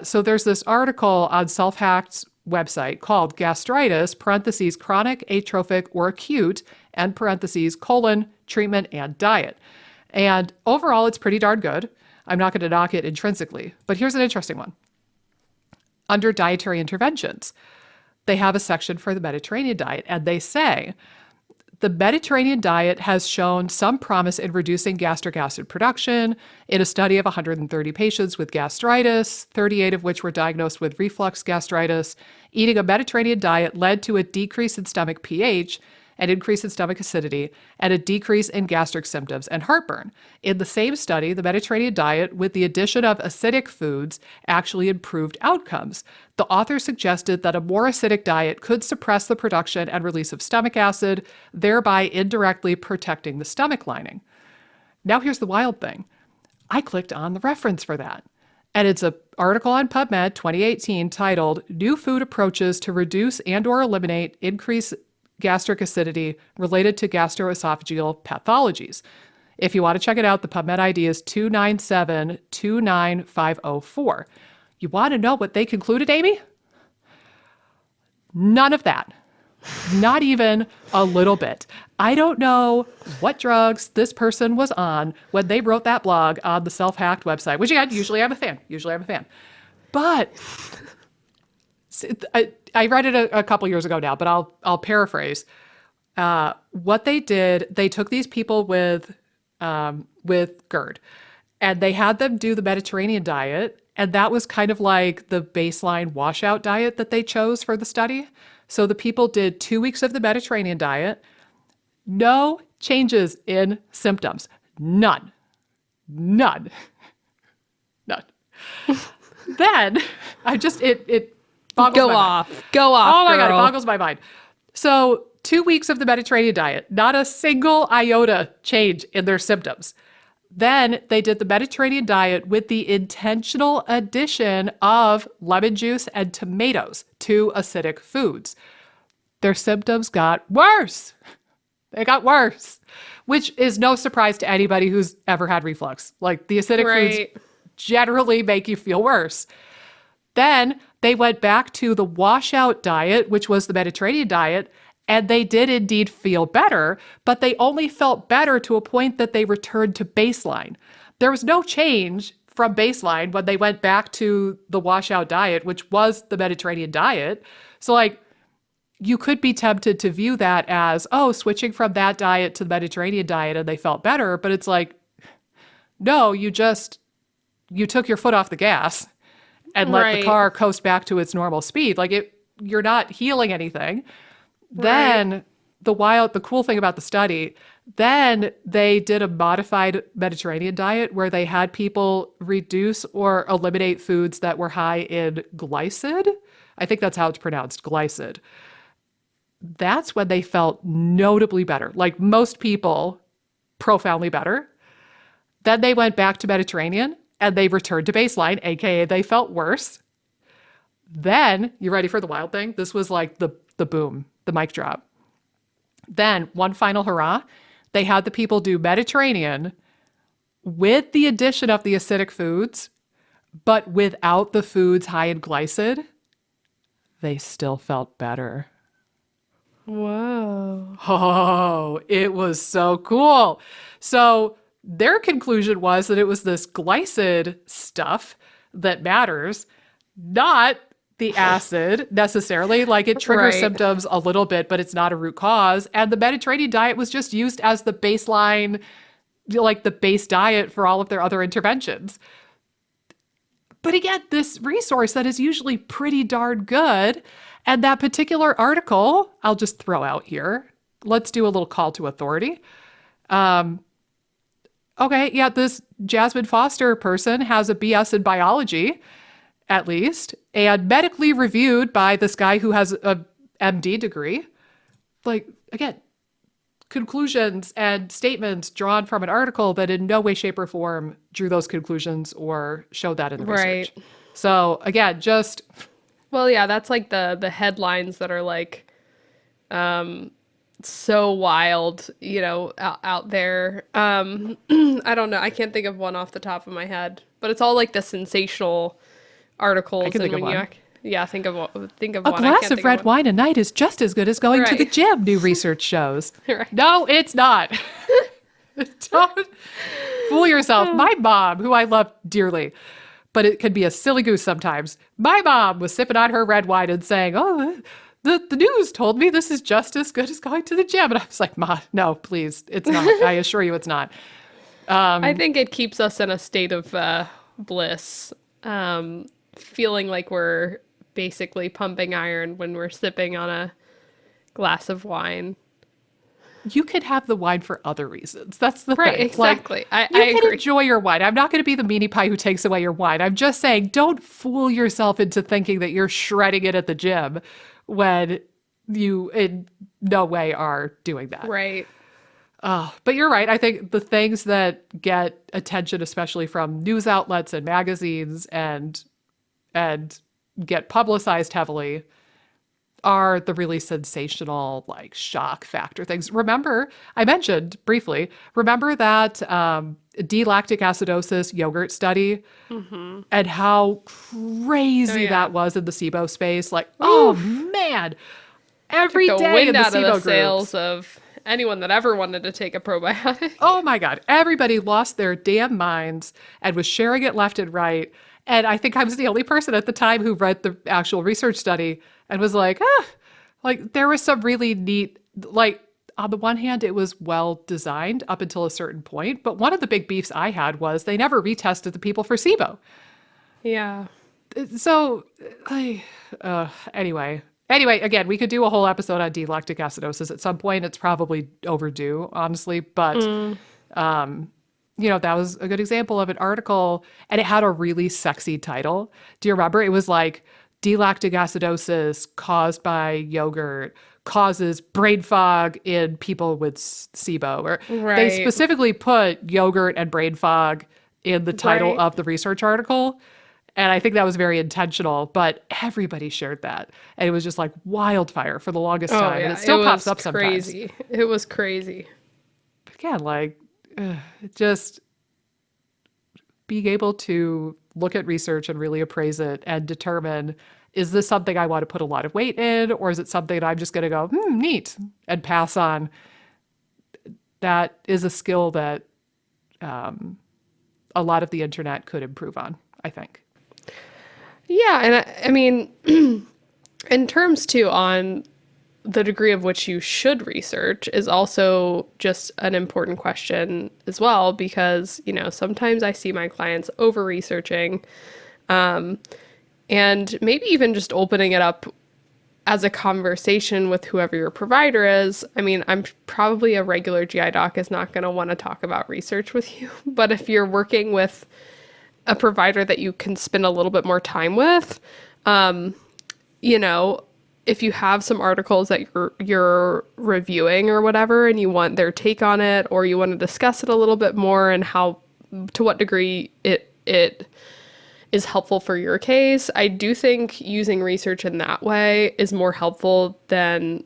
so there's this article on Self-Hacked's website called Gastritis, parentheses, chronic, atrophic, or acute, and parentheses, colon, treatment, and diet. And overall, it's pretty darn good. I'm not going to knock it intrinsically. But here's an interesting one. Under dietary interventions, they have a section for the Mediterranean diet, and they say the Mediterranean diet has shown some promise in reducing gastric acid production. In a study of 130 patients with gastritis, 38 of which were diagnosed with reflux gastritis, eating a Mediterranean diet led to a decrease in stomach pH, an increase in stomach acidity, and a decrease in gastric symptoms and heartburn. In the same study, the Mediterranean diet, with the addition of acidic foods, actually improved outcomes. The author suggested that a more acidic diet could suppress the production and release of stomach acid, thereby indirectly protecting the stomach lining. Now here's the wild thing. I clicked on the reference for that. And it's an article on PubMed 2018 titled New Food Approaches to Reduce and/or Eliminate Increased Gastric Acidity Related to Gastroesophageal Pathologies. If you want to check it out, the PubMed ID is 297-29504. You want to know what they concluded, Amy? None of that. Not even a little bit. I don't know what drugs this person was on when they wrote that blog on the Self-Hacked website, which again, usually I'm a fan. But I read it a couple years ago now, but I'll paraphrase. What they did, they took these people with GERD, and they had them do the Mediterranean diet, and that was kind of like the baseline washout diet that they chose for the study. So the people did 2 weeks of the Mediterranean diet, no changes in symptoms, none. Then it Go off. Oh my God, it girl. boggles my mind. So 2 weeks of the Mediterranean diet, not a single iota change in their symptoms. Then they did the Mediterranean diet with the intentional addition of lemon juice and tomatoes to acidic foods. Their symptoms got worse. They got worse, which is no surprise to anybody who's ever had reflux. Like the acidic foods generally make you feel worse. Then they went back to the washout diet, which was the Mediterranean diet, and they did indeed feel better, but they only felt better to a point that they returned to baseline. There was no change from baseline when they went back to the washout diet, which was the Mediterranean diet. So you could be tempted to view that as, switching from that diet to the Mediterranean diet and they felt better, but it's like, no, you took your foot off the gas and let the car coast back to its normal speed. You're not healing anything. Then the cool thing about the study, then they did a modified Mediterranean diet where they had people reduce or eliminate foods that were high in glycid. I think that's how it's pronounced, glycid. That's when they felt notably better. Like most people, profoundly better. Then they went back to Mediterranean and they returned to baseline, aka they felt worse. Then, you ready for the wild thing? This was like the boom, the mic drop. Then, one final hurrah, they had the people do Mediterranean with the addition of the acidic foods, but without the foods high in glycid. They still felt better. Whoa. Oh, it was so cool. So their conclusion was that it was this glycid stuff that matters, not the acid necessarily. Like it triggers symptoms a little bit, but it's not a root cause. And the Mediterranean diet was just used as the baseline, like the base diet for all of their other interventions. But again, this resource that is usually pretty darn good. And that particular article, I'll just throw out here. Let's do a little call to authority. This Jasmine Foster person has a BS in biology, at least, and medically reviewed by this guy who has a MD degree. Again, conclusions and statements drawn from an article that in no way, shape, or form drew those conclusions or showed that in the research. So again, just... Well, yeah, that's like the headlines that are like, so wild, out there. I don't know. I can't think of one off the top of my head, but it's all like the sensational I articles. can think And of when you, one. yeah, think of A one. I glass can't of think of red one. wine a night is just as good as going to the Right. gym, new research shows. Right. No, it's not. Don't fool yourself. My mom, who I love dearly, but it can be a silly goose sometimes. My mom was sipping on her red wine and saying, "Oh, the news told me this is just as good as going to the gym." And I was like, "Ma, no, please, it's not. I assure you it's not." I think it keeps us in a state of bliss, feeling like we're basically pumping iron when we're sipping on a glass of wine. You could have the wine for other reasons. That's the Right, thing. Like, exactly. I you can agree. enjoy your wine. I'm not going to be the meanie pie who takes away your wine. I'm just saying, don't fool yourself into thinking that you're shredding it at the gym when you in no way are doing that. Right. But you're right. I think the things that get attention, especially from news outlets and magazines and get publicized heavily, are the really sensational, like shock factor things. Remember, I mentioned briefly, remember that D-lactic acidosis yogurt study and how Oh crazy yeah. that was in the SIBO space? Like, oh Oof. man, Took every the day wind in the out of the SIBO sails groups. of anyone that ever wanted to take a probiotic. Oh my God, everybody lost their damn minds and was sharing it left and right. And I think I was the only person at the time who read the actual research study and was like, like there was some really neat, like on the one hand, it was well designed up until a certain point. But one of the big beefs I had was they never retested the people for SIBO. Yeah. So, like, anyway, again, we could do a whole episode on D-lactic acidosis at some point. It's probably overdue, honestly, but that was a good example of an article, and it had a really sexy title. Do you remember? It was like D-lactic acidosis caused by yogurt causes brain fog in people with SIBO, or they Right. specifically put yogurt and brain fog in the title Right. of the research article. And I think that was very intentional, but everybody shared that. And it was just like wildfire for the longest Oh time. And yeah. it It still pops was up sometimes. crazy. It was crazy. But again, like, just being able to look at research and really appraise it and determine, is this something I want to put a lot of weight in, or is it something that I'm just going to go, neat, and pass on? That is a skill that a lot of the internet could improve on, I think. Yeah, and I mean, in terms too on the degree of which you should research is also just an important question as well, because sometimes I see my clients over researching, and maybe even just opening it up as a conversation with whoever your provider is. I mean, I'm probably a regular GI doc is not going to want to talk about research with you, but if you're working with a provider that you can spend a little bit more time with, you know, if you have some articles that you're reviewing or whatever, and you want their take on it, or you want to discuss it a little bit more and how, to what degree it is helpful for your case, I do think using research in that way is more helpful than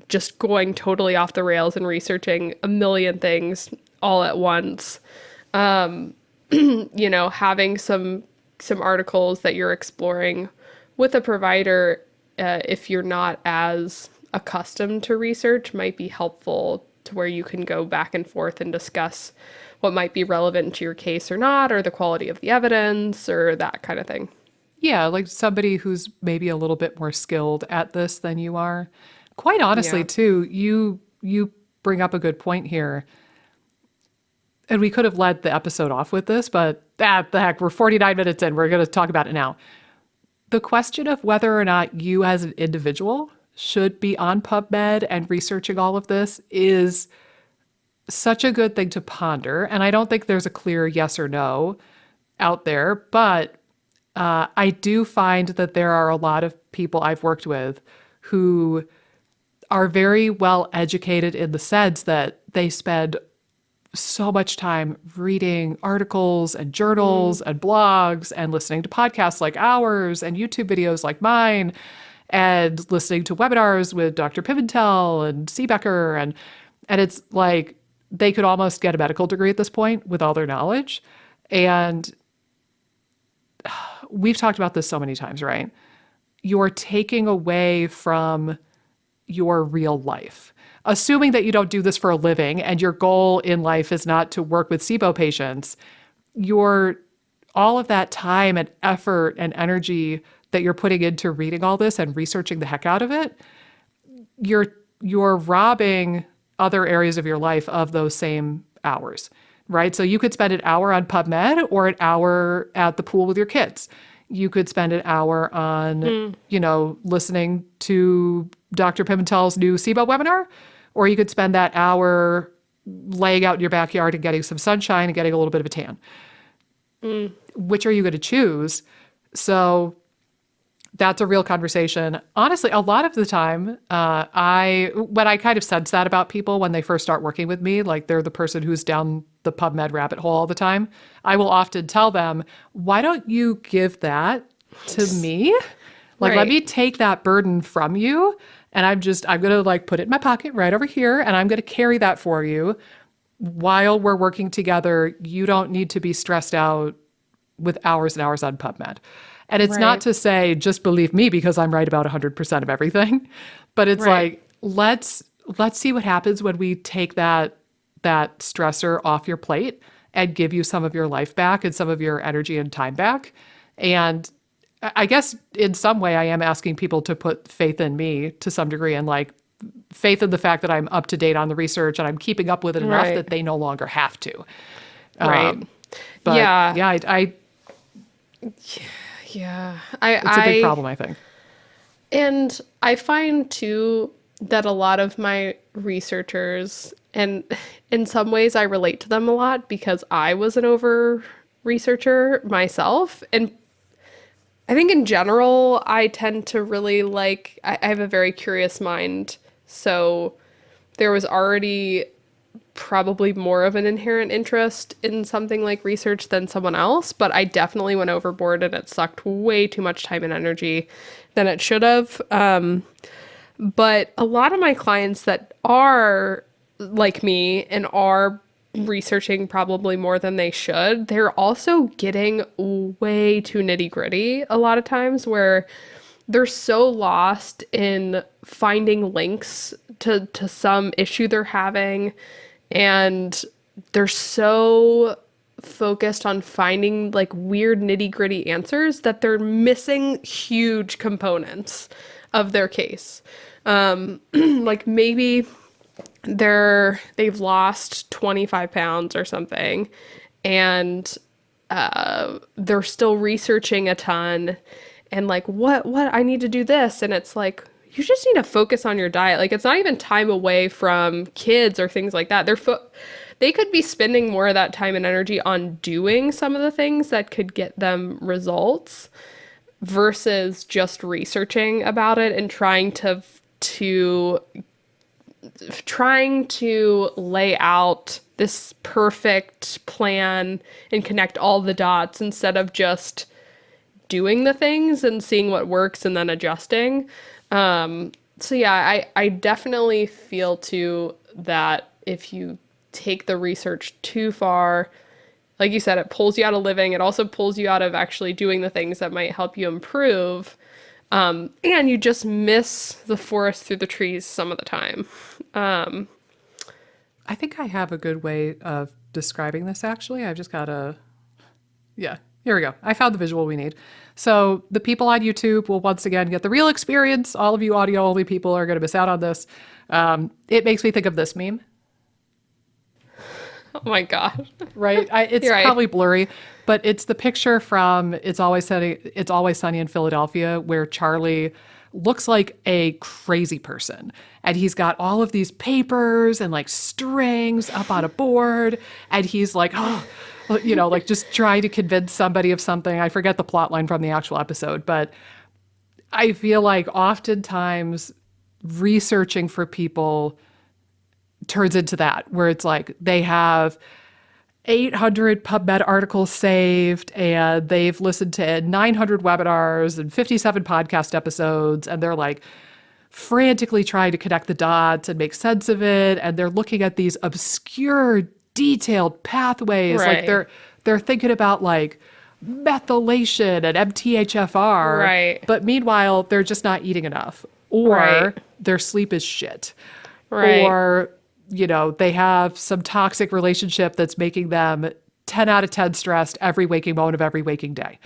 just going totally off the rails and researching a million things all at once. Having some articles that you're exploring with a provider, if you're not as accustomed to research, might be helpful to where you can go back and forth and discuss what might be relevant to your case or not, or the quality of the evidence, or that kind of thing. Yeah, like somebody who's maybe a little bit more skilled at this than you are. Quite honestly, Yeah. too, you bring up a good point here. And we could have led the episode off with this, but the heck, we're 49 minutes in. We're going to talk about it now. The question of whether or not you as an individual should be on PubMed and researching all of this is such a good thing to ponder. And I don't think there's a clear yes or no out there, but I do find that there are a lot of people I've worked with who are very well educated in the sense that they spend so much time reading articles and journals and blogs and listening to podcasts like ours and YouTube videos like mine and listening to webinars with Dr. Pimentel and Seebecker. And it's like they could almost get a medical degree at this point with all their knowledge. And we've talked about this so many times, right? You're taking away from your real life. Assuming that you don't do this for a living and your goal in life is not to work with SIBO patients, all of that time and effort and energy that you're putting into reading all this and researching the heck out of it, you're robbing other areas of your life of those same hours, right? So you could spend an hour on PubMed or an hour at the pool with your kids. You could spend an hour on, listening to Dr. Pimentel's new SIBO webinar, or you could spend that hour laying out in your backyard and getting some sunshine and getting a little bit of a tan. Which are you going to choose? So that's a real conversation. Honestly, a lot of the time, when I kind of sense that about people when they first start working with me, like they're the person who's down the PubMed rabbit hole all the time, I will often tell them, why don't you give that to me? Like, let me take that burden from you. And I'm going to like put it in my pocket right over here. And I'm going to carry that for you while we're working together. You don't need to be stressed out with hours and hours on PubMed. And it's not to say, just believe me because I'm right about 100% of everything, but it's like, let's see what happens when we take that stressor off your plate and give you some of your life back and some of your energy and time back. And I guess in some way I am asking people to put faith in me to some degree, and like faith in the fact that I'm up to date on the research and I'm keeping up with it enough that they no longer have to. But it's a big problem, I think. And I find too that a lot of my researchers, and in some ways I relate to them a lot because I was an over researcher myself. And I think in general, I tend to really I have a very curious mind. So there was already probably more of an inherent interest in something like research than someone else, but I definitely went overboard and it sucked way too much time and energy than it should have. But a lot of my clients that are like me and are researching probably more than they should, they're also getting way too nitty gritty a lot of times, where they're so lost in finding links to some issue they're having. And they're so focused on finding like weird nitty gritty answers that they're missing huge components of their case. Like maybe they've lost 25 pounds or something, and they're still researching a ton and like, what I need to do this. And it's like, you just need to focus on your diet. Like, it's not even time away from kids or things like that. They could be spending more of that time and energy on doing some of the things that could get them results versus just researching about it and trying to lay out this perfect plan and connect all the dots instead of just doing the things and seeing what works and then adjusting. So yeah, I definitely feel too that if you take the research too far, like you said, it pulls you out of living. It also pulls you out of actually doing the things that might help you improve. And you just miss the forest through the trees some of the time. I think I have a good way of describing this, actually. I've just got here we go. I found the visual we need. So the people on YouTube will once again get the real experience. All of you audio only people are going to miss out on this. It makes me think of this meme. Oh my God. Right? It's probably blurry, but it's the picture from It's Always Sunny in Philadelphia, where Charlie looks like a crazy person. And he's got all of these papers and like strings up on a board. And he's like, like just trying to convince somebody of something. I forget the plot line from the actual episode, but I feel like oftentimes researching for people turns into that, where it's like they have 800 PubMed articles saved, and they've listened to 900 webinars and 57 podcast episodes, and they're like frantically trying to connect the dots and make sense of it, and they're looking at these obscure, detailed pathways. Like Right. they're thinking about like methylation and MTHFR, Right. but meanwhile they're just not eating enough, or Right. their sleep is shit, Right. or they have some toxic relationship that's making them 10 out of 10 stressed every waking moment of every waking day.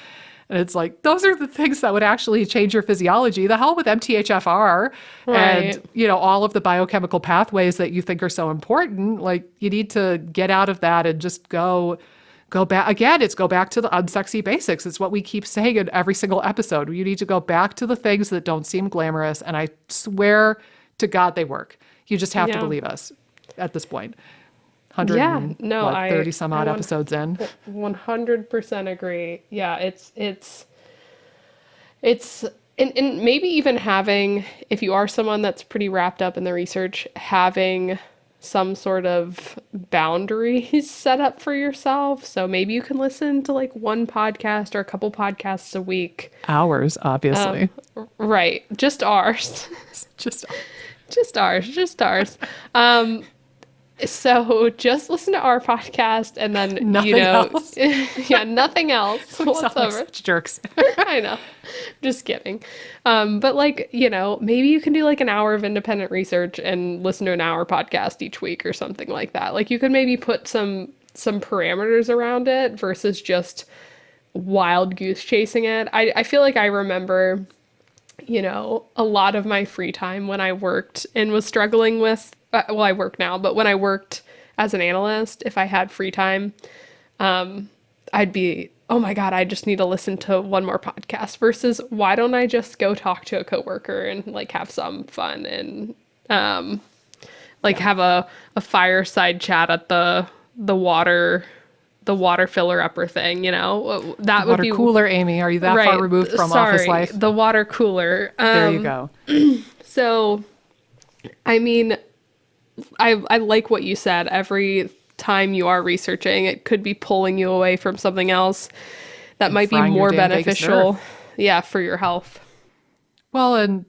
And it's like, those are the things that would actually change your physiology. The hell with MTHFR Right. and, all of the biochemical pathways that you think are so important. Like, you need to get out of that and just go back. Again, it's go back to the unsexy basics. It's what we keep saying in every single episode. You need to go back to the things that don't seem glamorous. And I swear to God, they work. You just have to Yeah. believe us at this point. 100 Yeah. No, 30 some odd I episodes in. 100% agree. Yeah, and maybe even having, if you are someone that's pretty wrapped up in the research, having some sort of boundaries set up for yourself. So maybe you can listen to like one podcast or a couple podcasts a week. Hours, obviously. Right. Just ours. Just Just ours. So just listen to our podcast and then, Nothing else. yeah, nothing else we sound like whatsoever. such jerks. I know. Just kidding. But like, maybe you can do like an hour of independent research and listen to an hour podcast each week or something like that. Like you could maybe put some parameters around it versus just wild goose chasing it. I feel like I remember, a lot of my free time when I worked and was struggling with, well, I work now, but when I worked as an analyst, if I had free time, I'd be, oh my God, I just need to listen to one more podcast versus why don't I just go talk to a coworker and like have some fun and have a fireside chat at the water filler upper thing, that would Water be cooler, Amy. Are you that far removed from office life? the water cooler. There you go. So, I mean, I like what you said. Every time you are researching, it could be pulling you away from something else that might be frying your more damn vagus beneficial. nerve. Yeah, for your health. Well, and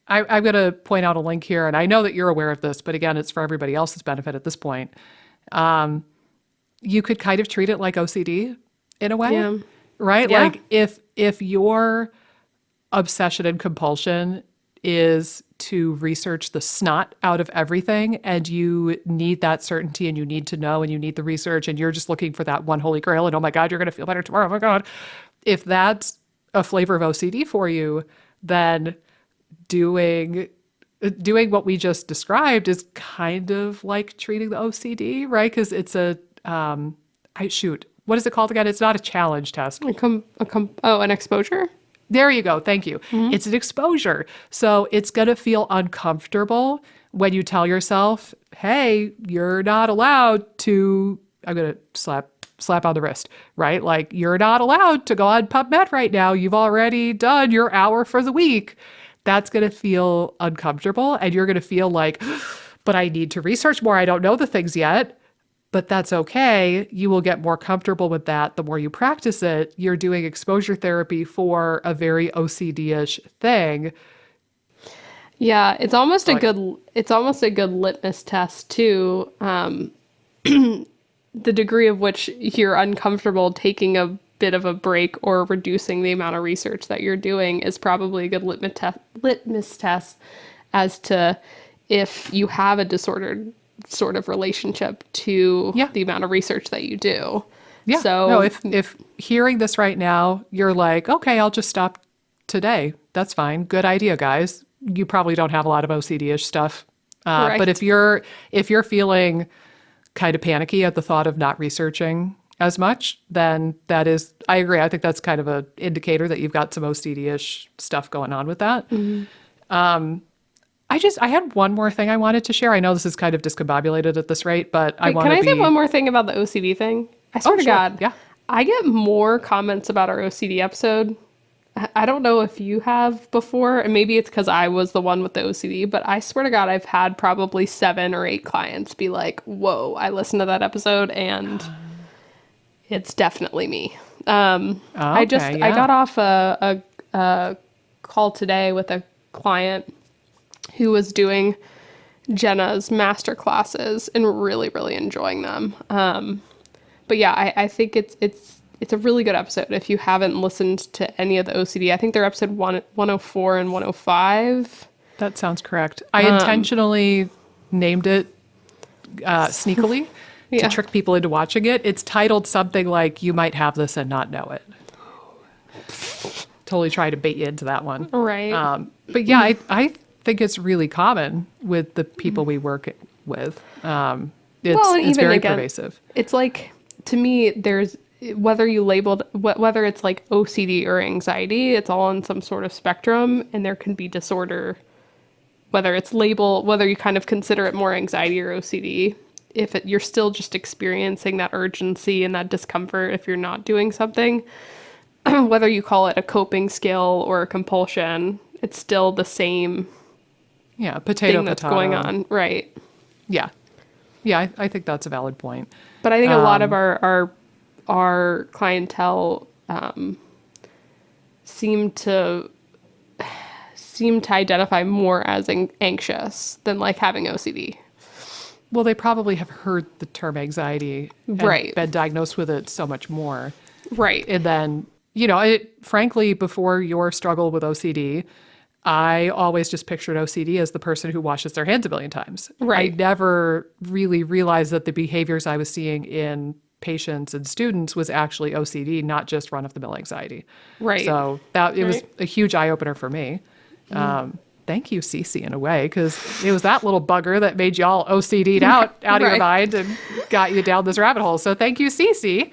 I'm going to point out a link here, and I know that you're aware of this, but again, it's for everybody else's benefit at this point. You could kind of treat it like OCD in a way, Yeah. right? Yeah. Like if your obsession and compulsion is to research the snot out of everything, and you need that certainty and you need to know and you need the research and you're just looking for that one holy grail and oh my God, you're going to feel better tomorrow. Oh my God. If that's a flavor of OCD for you, then doing what we just described is kind of like treating the OCD, right? Because it's what is it called again? It's not a challenge test. An exposure? There you go. Thank you. It's an exposure. So it's going to feel uncomfortable when you tell yourself, hey, you're not allowed to, I'm going to slap on the wrist, right? Like you're not allowed to go on PubMed right now. You've already done your hour for the week. That's going to feel uncomfortable. And you're going to feel like, but I need to research more. I don't know the things yet. But that's okay. You will get more comfortable with that the more you practice it. You're doing exposure therapy for a very OCD-ish thing. Yeah, it's almost a good litmus test too. The degree of which you're uncomfortable taking a bit of a break or reducing the amount of research that you're doing is probably a good litmus test as to if you have a disordered sort of relationship to the amount of research that you do. Yeah. So no, if hearing this right now, you're like, okay, I'll just stop today. That's fine. Good idea, guys. You probably don't have a lot of OCD-ish stuff. Right. But if you're feeling kind of panicky at the thought of not researching as much, then that is, I agree. I think that's kind of an indicator that you've got some OCD-ish stuff going on with that. Mm-hmm. I had one more thing I wanted to share. I know this is kind of discombobulated at this rate, but I want to Can I say one more thing about the OCD thing? I swear to sure. God, Yeah. I get more comments about our OCD episode. I don't know if you have before, and maybe it's because I was the one with the OCD, but I swear to God, I've had probably 7 or 8 clients be like, whoa, I listened to that episode and it's definitely me. Okay, I yeah. got off a call today with a client who was doing Jenna's master classes and really, really enjoying them. But yeah, I think it's a really good episode. If you haven't listened to any of the OCD, I think they're episode 104 and 105. That sounds correct. I intentionally named it sneakily to Yeah. trick people into watching it. It's titled something like "You Might Have This and Not Know It." Totally try to bait you into that one. Right. But yeah, I think it's really common with the people we work with. Well, It's even very again, pervasive. it's like, to me, there's whether you labeled whether it's like OCD or anxiety, it's all on some sort of spectrum, and there can be disorder, whether it's labeled, whether you kind of consider it more anxiety or OCD. If you're still just experiencing that urgency and that discomfort if you're not doing something, whether you call it a coping skill or a compulsion, it's still the same Yeah, potato, thing that's potato. going on, right? Yeah, yeah, I think that's a valid point. But I think a lot of our clientele seem to identify more as anxious than like having OCD. Well, they probably have heard the term anxiety and Right. been diagnosed with it so much more. Right. And then, frankly, before your struggle with OCD, I always just pictured OCD as the person who washes their hands a million times. Right. I never really realized that the behaviors I was seeing in patients and students was actually OCD, not just run-of-the-mill anxiety. Right. So it was Right. a huge eye-opener for me. Thank you, Cece, in a way, because it was that little bugger that made you all OCD'd out of your Right. mind and got you down this rabbit hole. So thank you, Cece.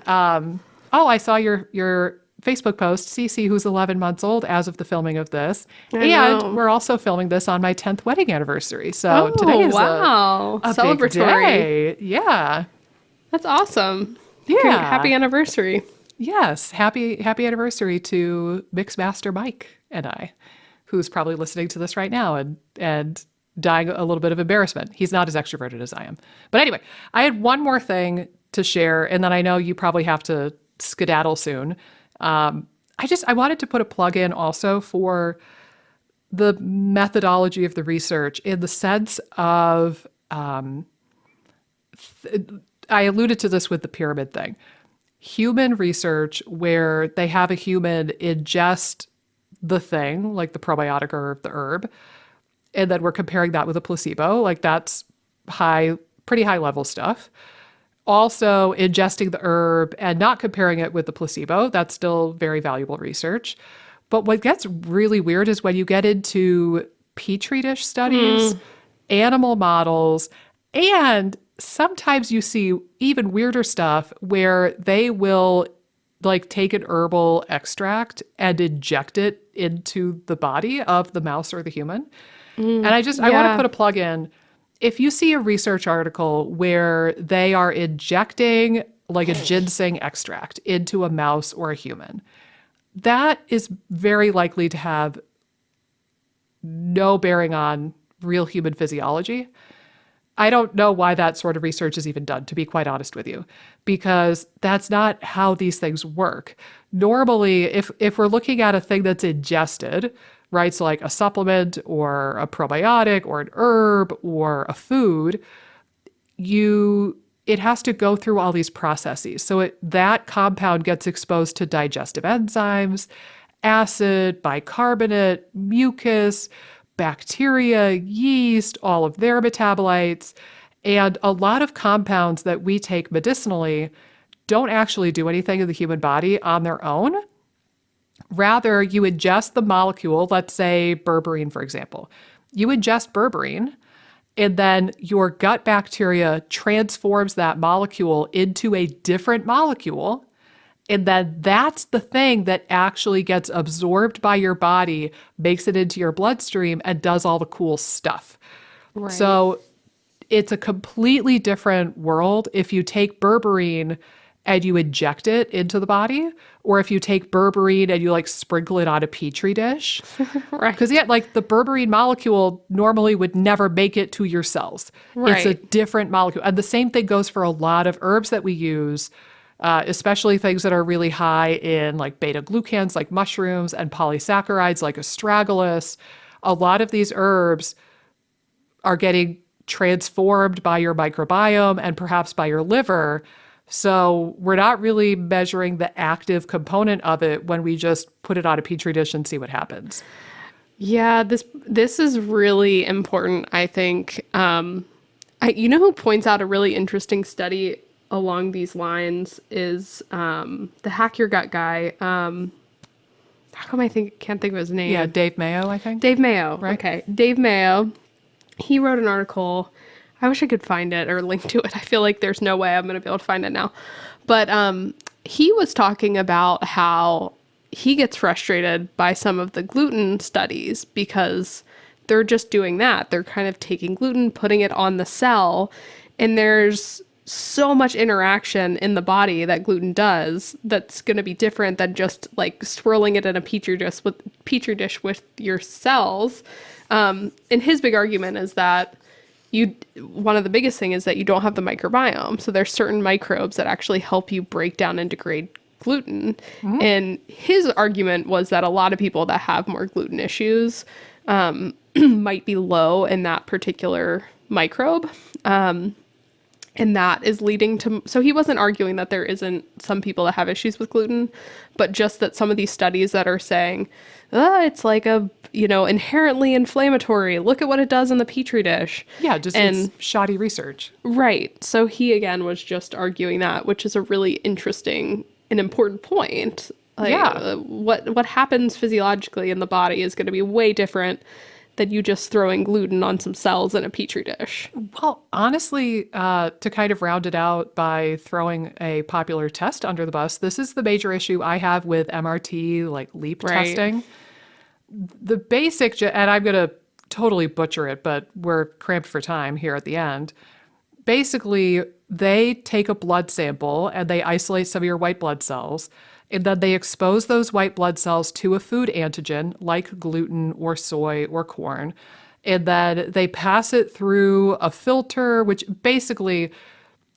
I saw your Facebook post, Cece, who's 11 months old as of the filming of this. I And know. we're also filming this on my 10th wedding anniversary. So today is wow. a big Celebratory. day. Yeah. That's awesome. Yeah. Happy anniversary. Yes. Happy anniversary to Mixmaster Mike and I, who's probably listening to this right now and dying a little bit of embarrassment. He's not as extroverted as I am. But anyway, I had one more thing to share, and then I know you probably have to skedaddle soon. I wanted to put a plug in also for the methodology of the research in the sense of, I alluded to this with the pyramid thing. Human research where they have a human ingest the thing, like the probiotic or the herb, and then we're comparing that with a placebo, like that's pretty high level stuff. Also, ingesting the herb and not comparing it with the placebo, that's still very valuable research. But what gets really weird is when you get into petri dish studies, animal models, and sometimes you see even weirder stuff where they will like take an herbal extract and inject it into the body of the mouse or the human. And I want to yeah. put a plug in. If you see a research article where they are injecting like a ginseng extract into a mouse or a human, that is very likely to have no bearing on real human physiology. I don't know why that sort of research is even done, to be quite honest with you, because that's not how these things work. Normally, if we're looking at a thing that's ingested, right, so like a supplement or a probiotic or an herb or a food, it has to go through all these processes. So that compound gets exposed to digestive enzymes, acid, bicarbonate, mucus, bacteria, yeast, all of their metabolites. And a lot of compounds that we take medicinally don't actually do anything in the human body on their own. Rather, you ingest the molecule, let's say berberine, for example. You ingest berberine, and then your gut bacteria transforms that molecule into a different molecule. And then that's the thing that actually gets absorbed by your body, makes it into your bloodstream, and does all the cool stuff. Right. So it's a completely different world if you take berberine and you inject it into the body, or if you take berberine and you like sprinkle it on a petri dish. Right. Because like the berberine molecule normally would never make it to your cells. It's a Right. different molecule. And the same thing goes for a lot of herbs that we use. especially things that are really high in like beta glucans, like mushrooms, and polysaccharides, like astragalus. A lot of these herbs are getting transformed by your microbiome and perhaps by your liver. So we're not really measuring the active component of it when we just put it on a petri dish and see what happens. Yeah, this is really important, I think. You know who points out a really interesting study along these lines is the Hack Your Gut guy. How come can't think of his name? Yeah, Dave Mayo, I think. Dave Mayo. Right? Okay, Dave Mayo. He wrote an article. I wish I could find it or link to it. I feel like there's no way I'm going to be able to find it now. But he was talking about how he gets frustrated by some of the gluten studies because they're just doing that. They're kind of taking gluten, putting it on the cell, and there's so much interaction in the body that gluten does that's going to be different than just like swirling it in a petri dish with your cells. And his big argument is that one of the biggest thing is that you don't have the microbiome. So there's certain microbes that actually help you break down and degrade gluten. Mm-hmm. And his argument was that a lot of people that have more gluten issues might be low in that particular microbe. And that is leading to, so he wasn't arguing that there isn't some people that have issues with gluten, but just that some of these studies that are saying, it's like inherently inflammatory. Look at what it does in the petri dish. Yeah, it's shoddy research. Right. So he, again, was just arguing that, which is a really interesting and important point. What happens physiologically in the body is going to be way different than you just throwing gluten on some cells in a petri dish. Well, honestly, to kind of round it out by throwing a popular test under the bus, this is the major issue I have with MRT, like LEAP testing. The basic, and I'm going to totally butcher it, but we're cramped for time here at the end. Basically, they take a blood sample and they isolate some of your white blood cells, and then they expose those white blood cells to a food antigen like gluten or soy or corn. And then they pass it through a filter, which basically,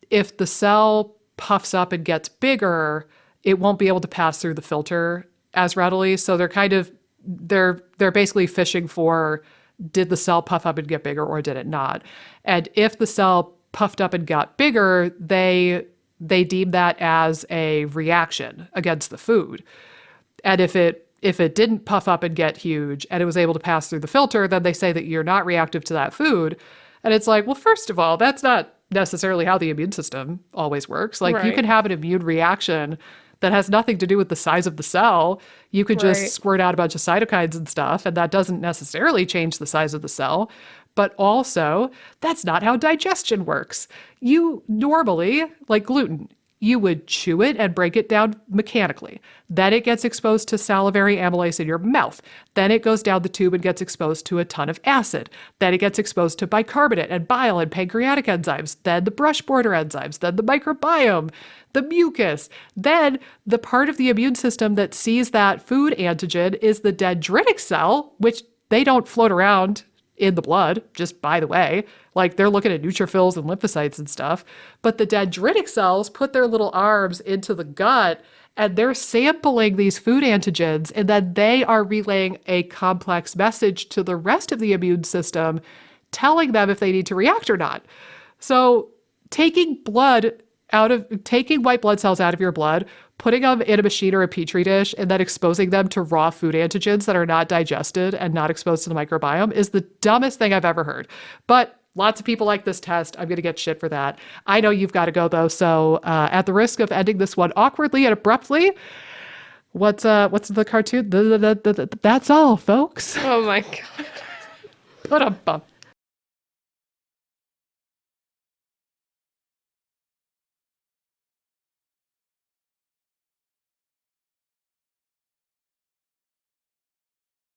if the cell puffs up and gets bigger, it won't be able to pass through the filter as readily. So they're basically fishing for, did the cell puff up and get bigger or did it not? And if the cell puffed up and got bigger, they deem that as a reaction against the food. And if it didn't puff up and get huge and it was able to pass through the filter, then they say that you're not reactive to that food. And it's like, well, first of all, that's not necessarily how the immune system always works. Like, you can have an immune reaction that has nothing to do with the size of the cell. You could just squirt out a bunch of cytokines and stuff, and that doesn't necessarily change the size of the cell. But also, that's not how digestion works. You normally, like gluten, you would chew it and break it down mechanically. Then it gets exposed to salivary amylase in your mouth. Then it goes down the tube and gets exposed to a ton of acid. Then it gets exposed to bicarbonate and bile and pancreatic enzymes. Then the brush border enzymes. Then the microbiome, the mucus. Then the part of the immune system that sees that food antigen is the dendritic cell, which they don't float around in the blood, just by the way. Like, they're looking at neutrophils and lymphocytes and stuff. But the dendritic cells put their little arms into the gut and they're sampling these food antigens, and then they are relaying a complex message to the rest of the immune system, telling them if they need to react or not. So taking white blood cells out of your blood, putting them in a machine or a petri dish, and then exposing them to raw food antigens that are not digested and not exposed to the microbiome is the dumbest thing I've ever heard. But lots of people like this test. I'm going to get shit for that. I know you've got to go, though. So at the risk of ending this one awkwardly and abruptly, what's the cartoon? That's all, folks. Oh, my God. Put a bump.